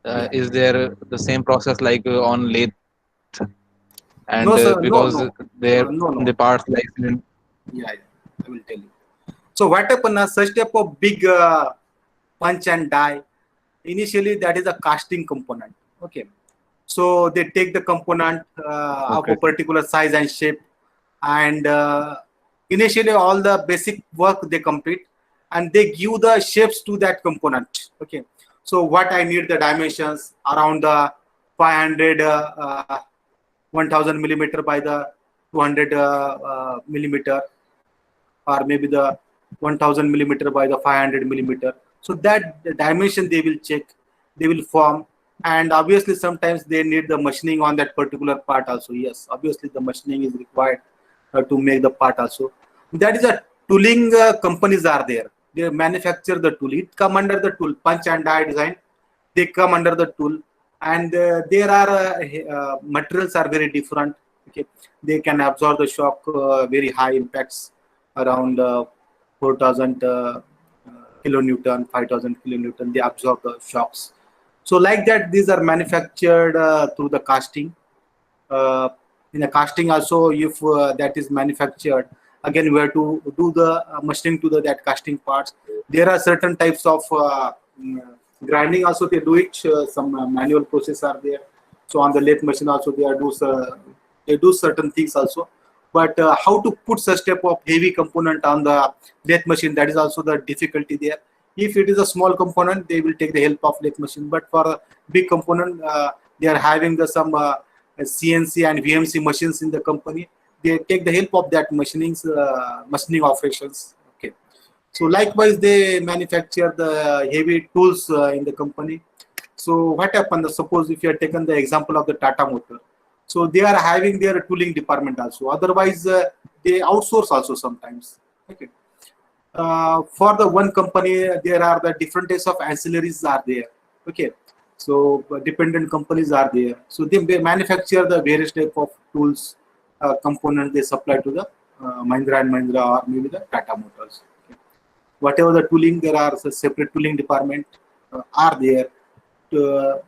Yeah. Is there the same process like on lathe? And No, sir. No, because no. there No, the no. parts like Yeah, yeah. I will tell you. So what happened? Such type of big punch and die. Initially, that is a casting component. Okay. So they take the component of okay, a particular size and shape, and initially all the basic work they complete, and they give the shapes to that component. Okay. So what I need the dimensions around the 500 1000 millimeter by the 200 millimeter, or maybe the 1000 millimeter by the 500 millimeter. So that the dimension they will check, they will form, and obviously sometimes they need the machining on that particular part also. Yes, obviously the machining is required to make the part also. That is a tooling companies are there. They manufacture the tool. It come under the tool punch and die design. They come under the tool, and there are materials are very different. Okay, they can absorb the shock very high impacts around 4000 kilonewton, 5000 kilonewton. They absorb the shocks. So like that, these are manufactured through the casting. uh, in a casting also, if that is manufactured, again we have to do the machining to the that casting parts. There are certain types of mm, grinding also they do it. Some manual process are there. So on the lathe machine also they do certain things also. But how to put such type of heavy component on the lathe machine, that is also the difficulty there. If it is a small component, they will take the help of lathe machine. But for a big component, they are having the some CNC and VMC machines in the company. They take the help of that machining operations. Okay. So likewise, they manufacture the heavy tools in the company. So what happened? Suppose if you have taken the example of the Tata Motor, so they are having their tooling department also. Otherwise, they outsource also sometimes. Okay. For the one company, there are the different types of ancillaries are there. Okay. So dependent companies are there. So they manufacture the various type of tools, components they supply to the Mahindra and Mahindra, or maybe the Tata Motors. Okay. Whatever the tooling, there are separate tooling department are there. To,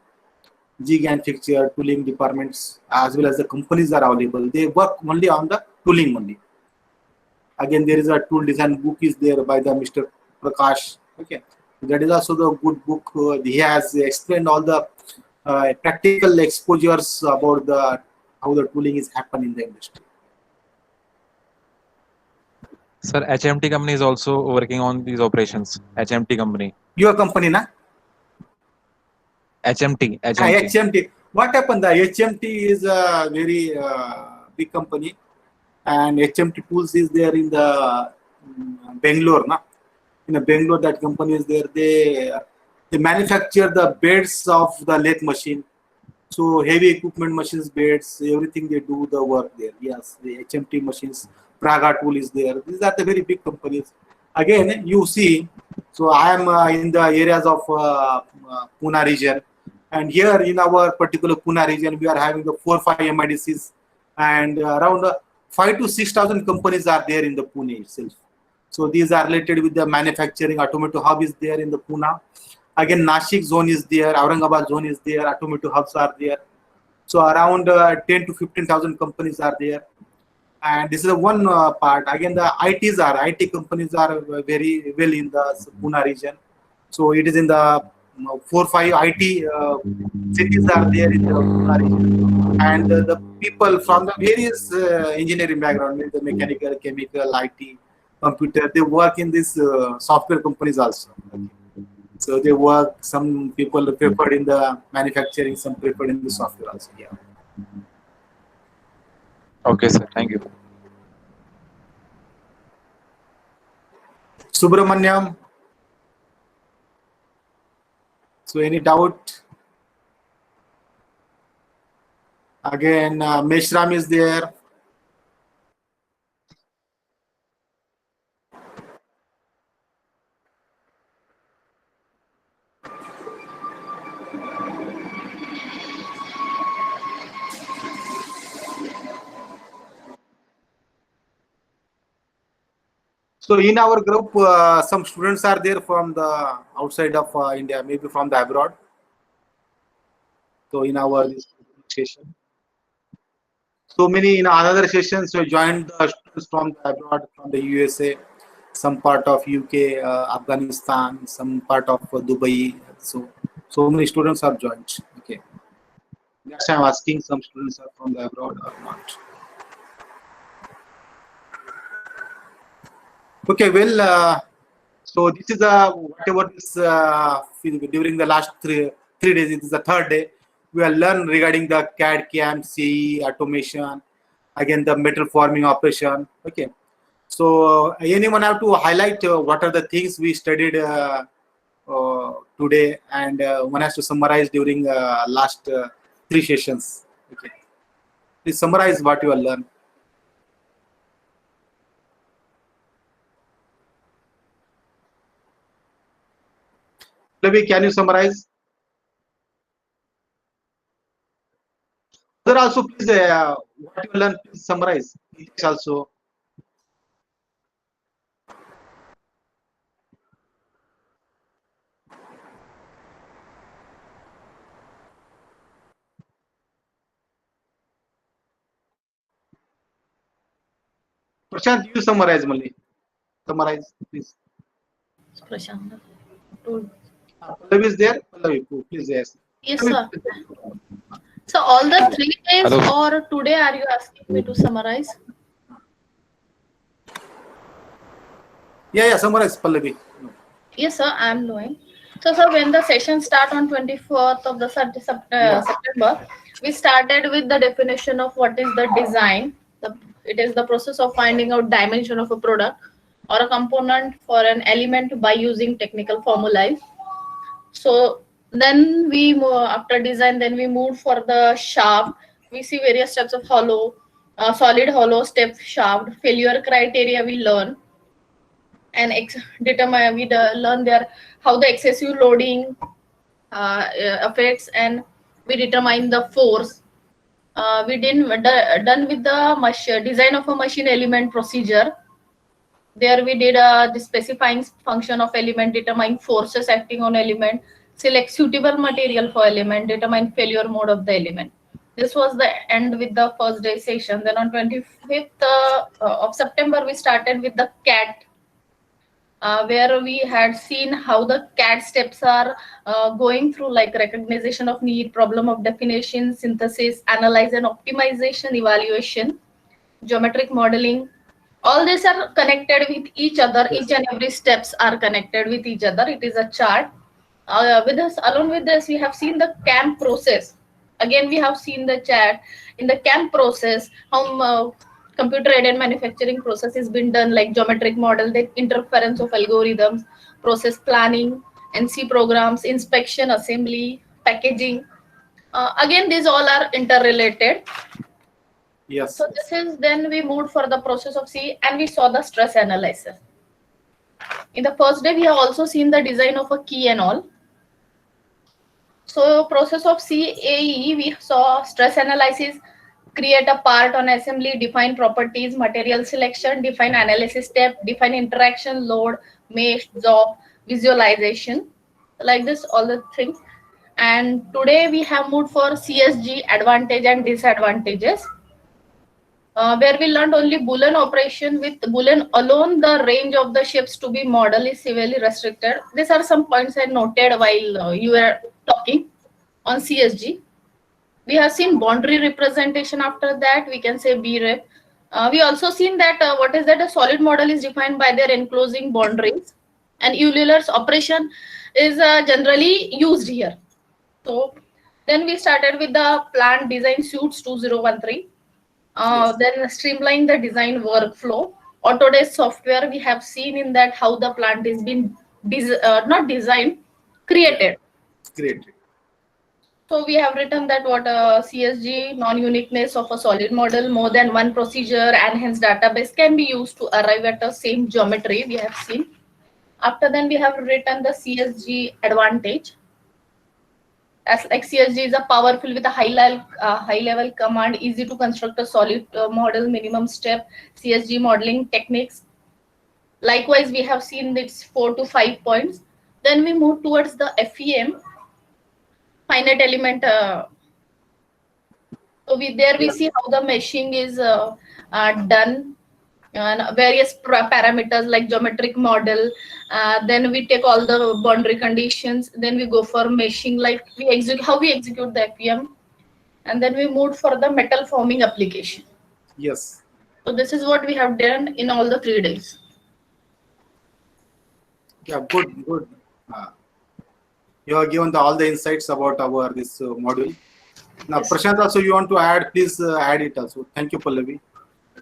jig and fixture tooling departments as well as the companies are available. They work only on the tooling only. Again, there is a tool design book is there by the Mr. Prakash. Okay, that is also the good book. He has explained all the practical exposures about the how the tooling is happen in the industry. sir, HMT company is also working on these operations. HMT company, Your company, na? HMT. HMT. What happened? The HMT is a very big company, and HMT Tools is there in the Bangalore, na? In the Bangalore, that company is there. They manufacture the beds of the lathe machine. So heavy equipment machines, beds, everything they do the work there. Yes, the HMT machines, Praga Tool is there. These are the very big companies. Again, you see So I am in the areas of Pune region, and here in our particular Pune region, we are having the 4-5 MIDCs, and around 5 to 6,000 companies are there in the Pune itself. So these are related with the manufacturing. Automotive hub is there in the Pune. Again, Nashik zone is there, Aurangabad zone is there, automotive hubs are there. So around 10 to 15,000 companies are there. And this is the one part. Again, the IT companies are very well in the Pune region. So it is in the 4-5 IT cities are there in the Pune region. And the people from the various engineering background, maybe the mechanical, chemical, IT, computer, they work in these software companies also. Okay. So they work, some people preferred in the manufacturing, some preferred in the software also. Yeah. Okay, sir. Thank you. Subramanyam. So any doubt? Again, Meshram is there. So in our group, some students are there from the outside of India, maybe from the abroad. So in our this session, so many in another sessions we joined the students from the abroad, from the USA, some part of UK, Afghanistan, some part of Dubai. So many students are joined. Okay, that's why I'm asking some students are from the abroad or not. Okay, well, so this is whatever this during the last three days. It is the third day. We are learn regarding the CAD, CAM, CE, automation, again the metal forming operation. Okay, so anyone have to highlight what are the things we studied today, and one has to summarize during last three sessions. Okay, please summarize what you have learned. Maybe can you summarize? Other also, please, what you learn, please summarize. Nitish also. Prashant, you summarize, Mali. Summarize, please. Prashant. Told. Pallavi is there? Pallavi, please, yes. Yes, sir. So all the 3 days Hello. or today are you asking me to summarize? Yeah, summarize, Pallavi. Yes, sir, I am doing. So, sir, when the session start on 24th of the Yeah. September, we started with the definition of what is the design. It is the process of finding out dimension of a product or a component for an element by using technical formulae. So then after design, then we moved for the shaft. We see various steps of hollow, solid hollow, step shaft, failure criteria we learn, and determine learn there how the excessive loading affects, and we determine the force. We didn't done with the design of a machine element procedure. There we did the specifying function of element, determine forces acting on element, select suitable material for element, determine failure mode of the element. This was the end with the first day session. Then on 25th of September, we started with the CAT, where we had seen how the CAD steps are going through, like recognition of need, problem of definition, synthesis, analyze and optimization, evaluation, geometric modeling. All these are connected with each other. Yes. Each and every steps are connected with each other. It is a chart. With us, along with this, we have seen the CAM process. Again, we have seen the chat in the CAM process, how computer aided manufacturing process has been done, like geometric model, the interference of algorithms, process planning, NC programs, inspection, assembly, packaging. Again, these all are interrelated. Yes. So this is, then we moved for the process of C, and we saw the stress analysis. In the first day, we have also seen the design of a key and all. So process of CAE, we saw stress analysis, create a part on assembly, define properties, material selection, define analysis step, define interaction, load, mesh, job, visualization, like this, all the things. And today we have moved for CSG, advantage and disadvantages, where we learned only Boolean operation. With Boolean alone, the range of the shapes to be model is severely restricted. These are some points I noted while you were talking on CSG. We have seen boundary representation. After that, we can say BREP. We also seen that what is that a solid model is defined by their enclosing boundaries, and Euler's operation is generally used here. So then we started with the plant design suits 2013. Yes. Then streamline the design workflow. Autodesk software, we have seen in that how the plant is being not designed, Yeah. created. Great. So we have written that what CSG, non-uniqueness of a solid model, more than one procedure and hence database can be used to arrive at the same geometry we have seen. After then we have written the CSG advantage. As like CSG is a powerful with a high level command, easy to construct a solid model, minimum step, CSG modeling techniques. Likewise, we have seen its 4 to 5 points. Then we move towards the FEM, finite element. So we Yeah. see how the meshing is done, and various parameters like geometric model. Then we take all the boundary conditions. Then we go for meshing, like we execute how we execute the FEM, and then we moved for the metal forming application. Yes. So this is what we have done in all the 3 days. Yeah. Good. Good. Uh, you have given all the insights about our this module. Now, Yes. Prashant, also you want to add? Please add it also. Thank you, Pallavi.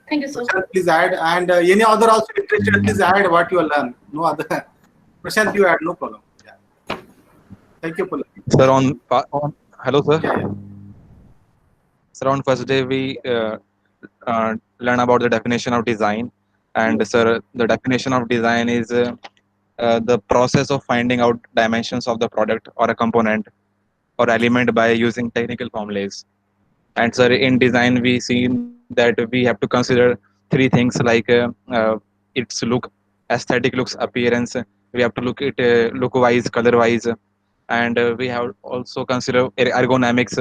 Thank you, sir. Prashant, please add, and any other also interested, please add what you learn. No other. Prashant, you add, no problem. Yeah. Thank you, Pallavi. Sir, on hello, sir. Yeah, yeah. Sir, on first day we learn about the definition of design, and Yes. sir, the definition of design is the process of finding out dimensions of the product or a component or element by using technical formulas. And sir, in design, we see that we have to consider three things like its look, aesthetic looks, appearance. We have to look at look wise, color wise, and we have also consider ergonomics,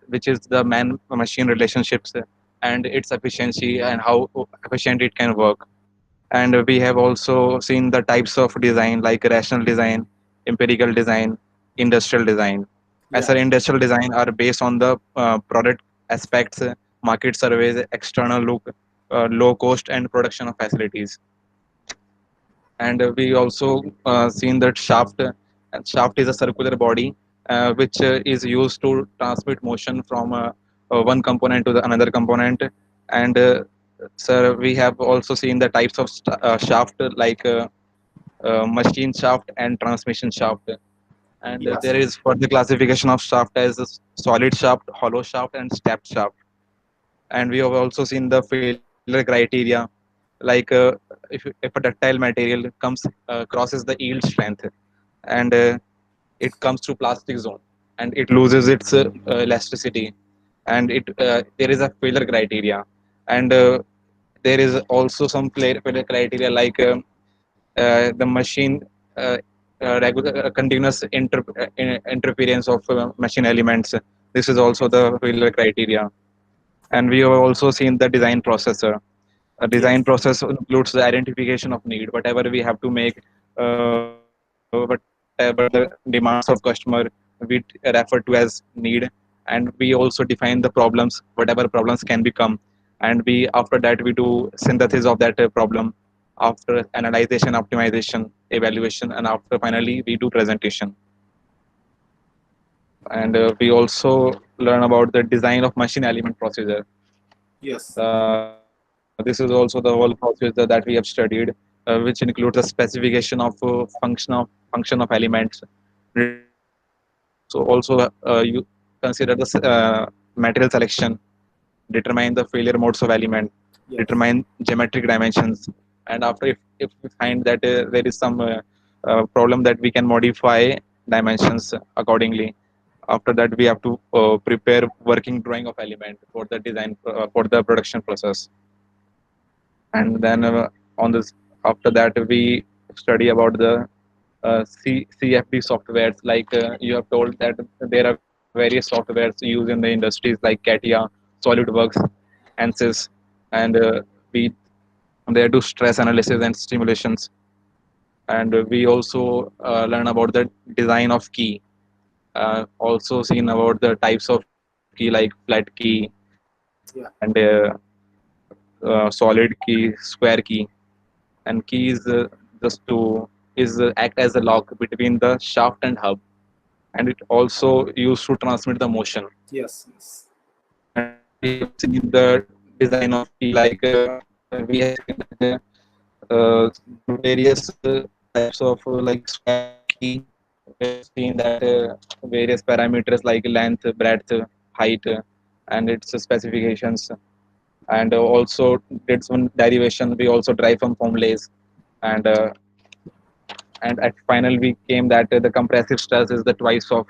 which is the man machine relationships, and its efficiency and how efficient it can work. And we have also seen the types of design like rational design, empirical design, industrial design. As Yeah. an industrial design are based on the product aspects, market surveys, external look, low cost and production of facilities. And we also seen that shaft is a circular body which is used to transmit motion from one component to the another component. And sir, we have also seen the types of shaft like machine shaft and transmission shaft. And Yes. there is further classification of shaft as a solid shaft, hollow shaft, and stepped shaft. And we have also seen the failure criteria, like if a ductile material comes crosses the yield strength, and it comes to plastic zone, and it loses its elasticity, and it there is a failure criteria. And there is also some failure criteria like the machine uh, regular continuous interference of machine elements. This is also the failure criteria. And we have also seen the design processor. A Yes. design process includes the identification of need, whatever we have to make, whatever the demands of customer, we refer to as need. And we also define the problems, whatever problems can become. And we after that we do synthesis of that problem, after analyzation, optimization, evaluation, and after finally we do presentation. And we also learn about the design of machine element procedure. Yes. This is also the whole procedure that we have studied, which includes the specification of function of elements, determine the also you consider the material selection, determine the failure modes of element, Yes. determine geometric dimensions, and after if we find that there is some problem that we can modify dimensions accordingly. After that we have to prepare working drawing of element for the design for the production process. And then on this after that we study about the CFD softwares, like you have told that there are various softwares used in the industries like CATIA, SolidWorks, ANSYS, and we they do stress analysis and stimulations. And we also learn about the design of key, also seen about the types of key like flat key and solid key, square key. And key is just to is act as a lock between the shaft and hub, and it also used to transmit the motion. Yes, yes, And we have seen the design of key, like we have seen that there are various types of like square key. We have seen that various parameters like length, breadth, height, and its specifications. And also did some derivation. We also derive from formulas, and at final we came that the compressive stress is the twice of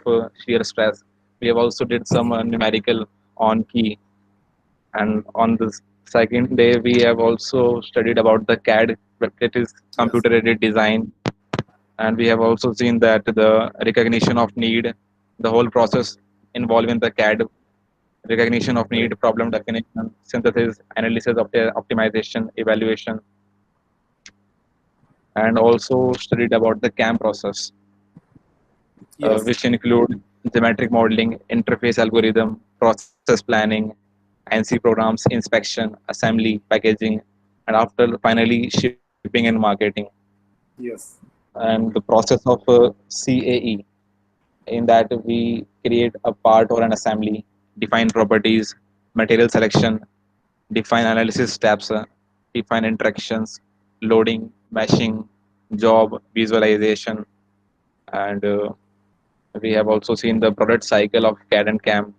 shear stress. We have also did some numerical on key. And on the second day we have also studied about the CAD, that is yes, computer aided design. And we have also seen that the recognition of need, the whole process involving the CAD: recognition of need, correct. problem definition, synthesis, analysis, optimization, evaluation. And also studied about the CAM process, Yes, which include geometric modeling, interface algorithm, process planning, ANSI programs, inspection, assembly, packaging, and after finally shipping and marketing. yes, And the process of CAE, in that we create a part or an assembly, define properties, material selection, define analysis steps, define interactions, loading, meshing, job, visualization, and we have also seen the product cycle of CAD and CAM,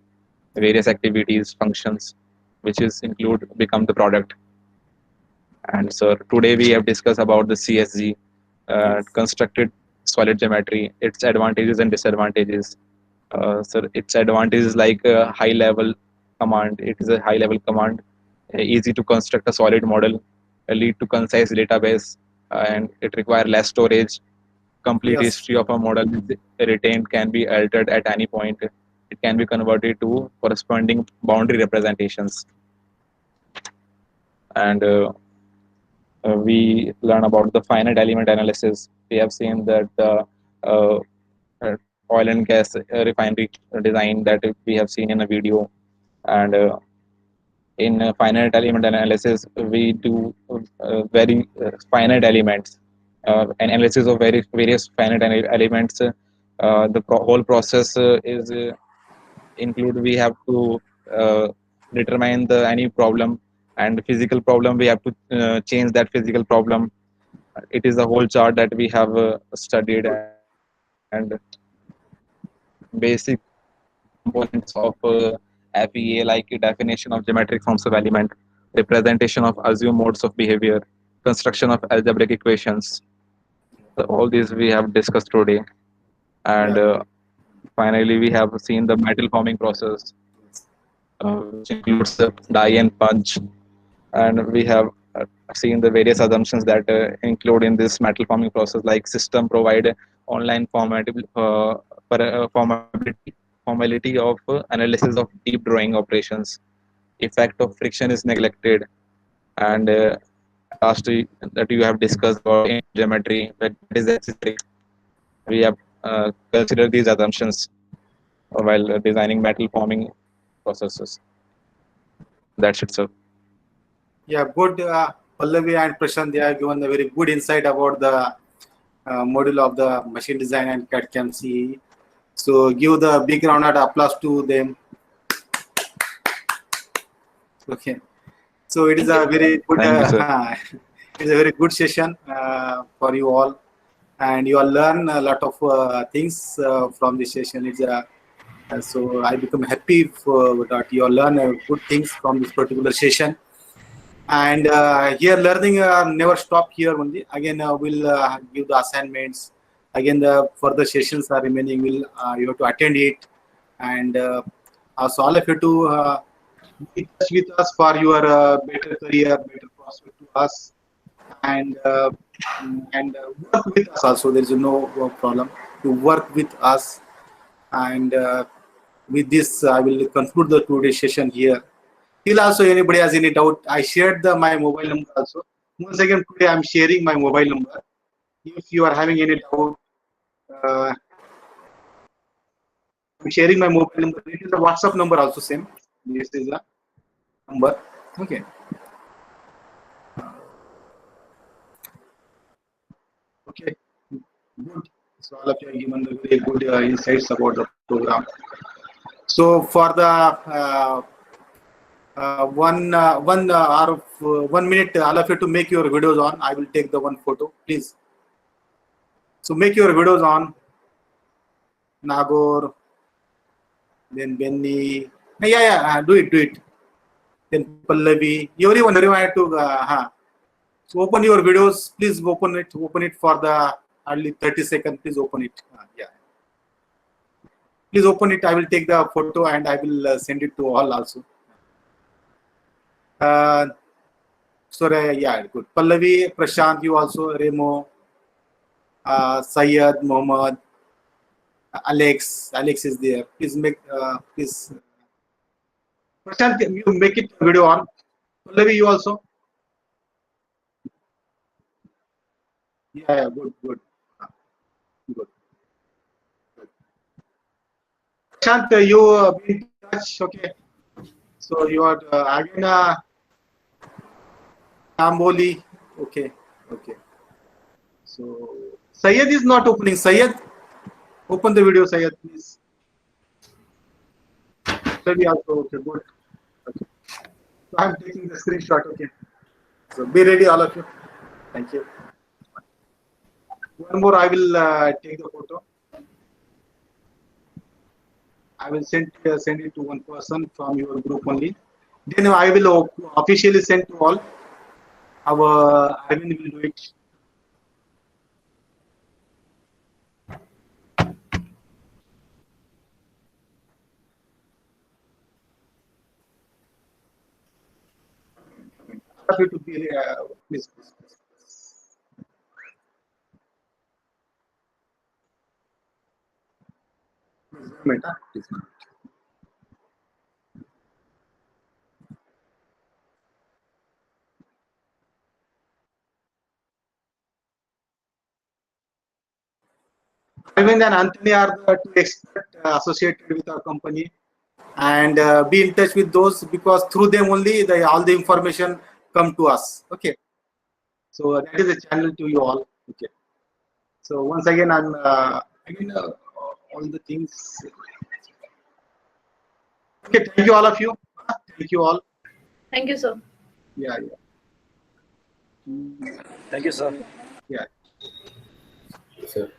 various activities, functions, which is include become the product. And so today we have discussed about the CSG, yes, constructed solid geometry, its advantages and disadvantages. So its advantage is like a high level command. It is a high level command, easy to construct a solid model, lead to concise database, and it require less storage. Complete yes, history of a model is retained, can be altered at any point. It can be converted to corresponding boundary representations. And we learn about the finite element analysis. We have seen that the uh, oil and gas refinery design that we have seen in a video. And in finite element analysis, we do very finite elements, analysis of very various finite elements. The whole process is include we have to uh, determine the any problem, and physical problem we have to change that physical problem. It is a whole chart that we have studied. And basic components of FEA, like definition of geometric forms of element, representation of assumed modes of behavior, construction of algebraic equations. So all these we have discussed today. And yeah, finally we have seen the metal forming process, which includes the die and punch. And we have seen the various assumptions that include in this metal forming process, like system provide online formality of analysis of deep drawing operations, effect of friction is neglected. And last that you have discussed about input geometry, that is accessory. We have considered these assumptions while designing metal forming processes. That's it, sir. yeah. Good, Pallavi and Prashant. They have given a very good insight about the module of the machine design and CAD CAM CE. So give the big round of applause to them. Okay. So it is a very good. Thank you, sir. It is a very good session for you all, and you all learn a lot of things from this session. So I become happy for that you all learn good things from this particular session. And here learning never stop here only. Again, we'll give the assignments. Again, the further sessions are remaining. Will you have to attend it, and so all of you to be in touch with us for your better career, better prospect to us, and work with us also. There is no problem to work with us. And with this, I will conclude the today's session here. Still, also anybody has any doubt, I shared my mobile number also. Once again, today I'm sharing my mobile number. If you are having any doubt, uh, I'm sharing my mobile number. It is a WhatsApp number also same. This is a number. Okay. Okay. Good. So all of you have given the very good insights about the program. So for the or 1 minute, all of you to make your videos on. I will take the one photo, please. So make your videos on. Nagore, then Benny. Yeah, do it. Then Pallavi. Everyone had to. So open your videos, please open it for the hardly 30 seconds. Please open it. Yeah. Please open it. I will take the photo and I will send it to all also. Sorry, yeah, good. Pallavi, Prashant, you also, Remo, Syed, Mohammed, Alex is there. Please please. Prashant, you make it video on. Pallavi, you also. Yeah, good. Good. Prashant, you be in touch, okay? So you are again Amboli, okay. So Syed is not opening. Syed, open the video, Syed, please. Maybe also okay, good. Okay. So I'm taking the screenshot, okay. So be ready, all of you. Thank you. One more, I will take the photo. I will send it to one person from your group only. Then I will officially send to all. Our admin will do it. Happy to be please. Please. Arvind and Anthony are the two experts associated with our company, and be in touch with those because through them only all the information come to us. Okay, so that is a channel to you all. Okay, so once again I'm again all the things. Okay, thank you all of you. Thank you all. Thank you, sir. Yeah. Thank you, sir. Yeah. Sir.